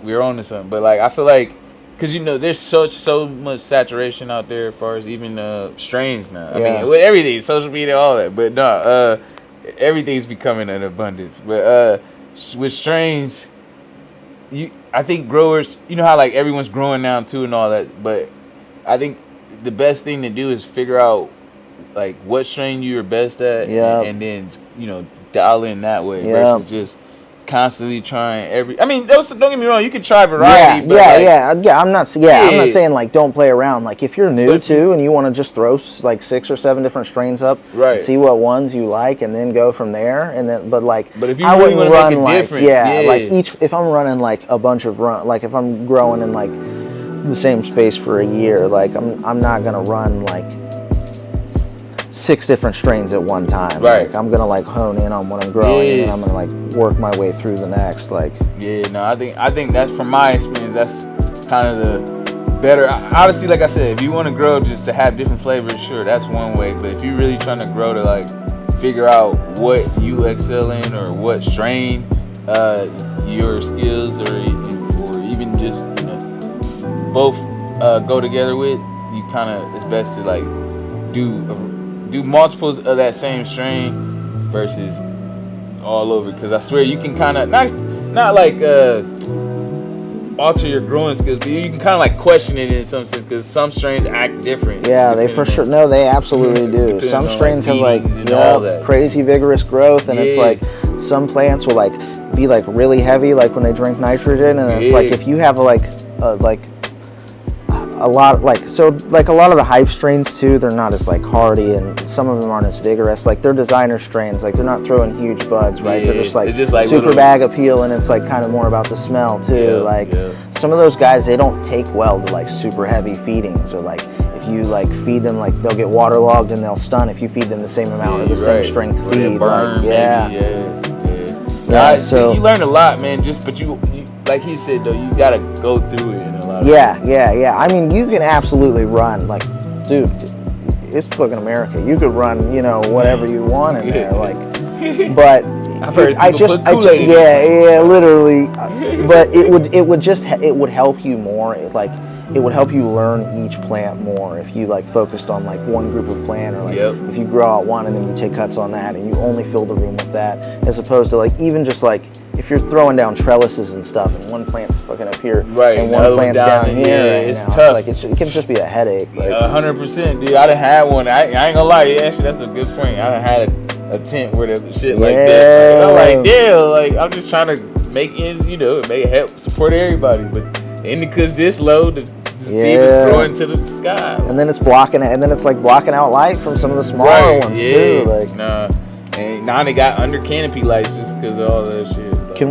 we're on to something, but like, I feel like, because there's so much saturation out there as far as even strains now. I mean, with everything, social media, all that, but no, everything's becoming an abundance. But with strains, I think growers, how like everyone's growing now too and all that, but I think the best thing to do is figure out like what strain you're best at, and then dial in that way versus just constantly trying I mean, don't get me wrong, you can try variety. I'm not saying like don't play around. Like if you're new and you want to just throw like 6 or 7 different strains up, and see what ones you like, and then go from there. And then, but if you really want to make a difference, like if I'm running like a bunch of like if I'm growing in like the same space for a year, like I'm not gonna run like 6 different strains at one time. Like, I'm gonna like hone in on what I'm growing, and then I'm gonna like work my way through the next. Like, I think that's, from my experience, that's kind of the better. Obviously, like I said, if you want to grow just to have different flavors, sure, that's one way. But if you're really trying to grow to like figure out what you excel in, or what strain your skills or even just both go together with, you kind of, it's best to like do multiples of that same strain versus all over, because I swear you can kind of not like alter your growing skills, but you can kind of like question it in some sense because some strains act different. Yeah, they for sure. No, they absolutely do. Some strains have like crazy vigorous growth, and it's like some plants will like be like really heavy, like when they drink nitrogen, and it's like if you have like a lot like so like a lot of the hype strains too, they're not as like hardy, and some of them aren't as vigorous. Like they're designer strains, like they're not throwing huge buds, right? They're just like super little bag appeal, and it's like kind of more about the smell too. Some of those guys, they don't take well to like super heavy feedings, or like if you like feed them, like they'll get waterlogged and they'll stun if you feed them the same amount or the same strength feed. Burn, so you learn a lot, man. But you like he said though, you gotta go through it in a lot of ways. Yeah. I mean, you can absolutely run, like, dude, it's fucking America. You could run, you know, whatever you want in there, like, but literally. But it would help you more. It would help you learn each plant more if you like focused on like one group of plant, or like if you grow out one and then you take cuts on that and you only fill the room with that, as opposed to like even just like if you're throwing down trellises and stuff and one plant's fucking up here and one plant's down here, it's tough. Like it can just be a headache. 100%, dude. I done had one. I ain't gonna lie. Actually, that's a good point. I done had a tent where the shit like that. Like, I'm like, damn. Like I'm just trying to make ends, you know, make help support everybody, but indicas this low. The team is growing to the sky, and then it's blocking it, and then it's like blocking out light from some of the smaller ones too. Like and now they got under canopy lights just because of all that shit.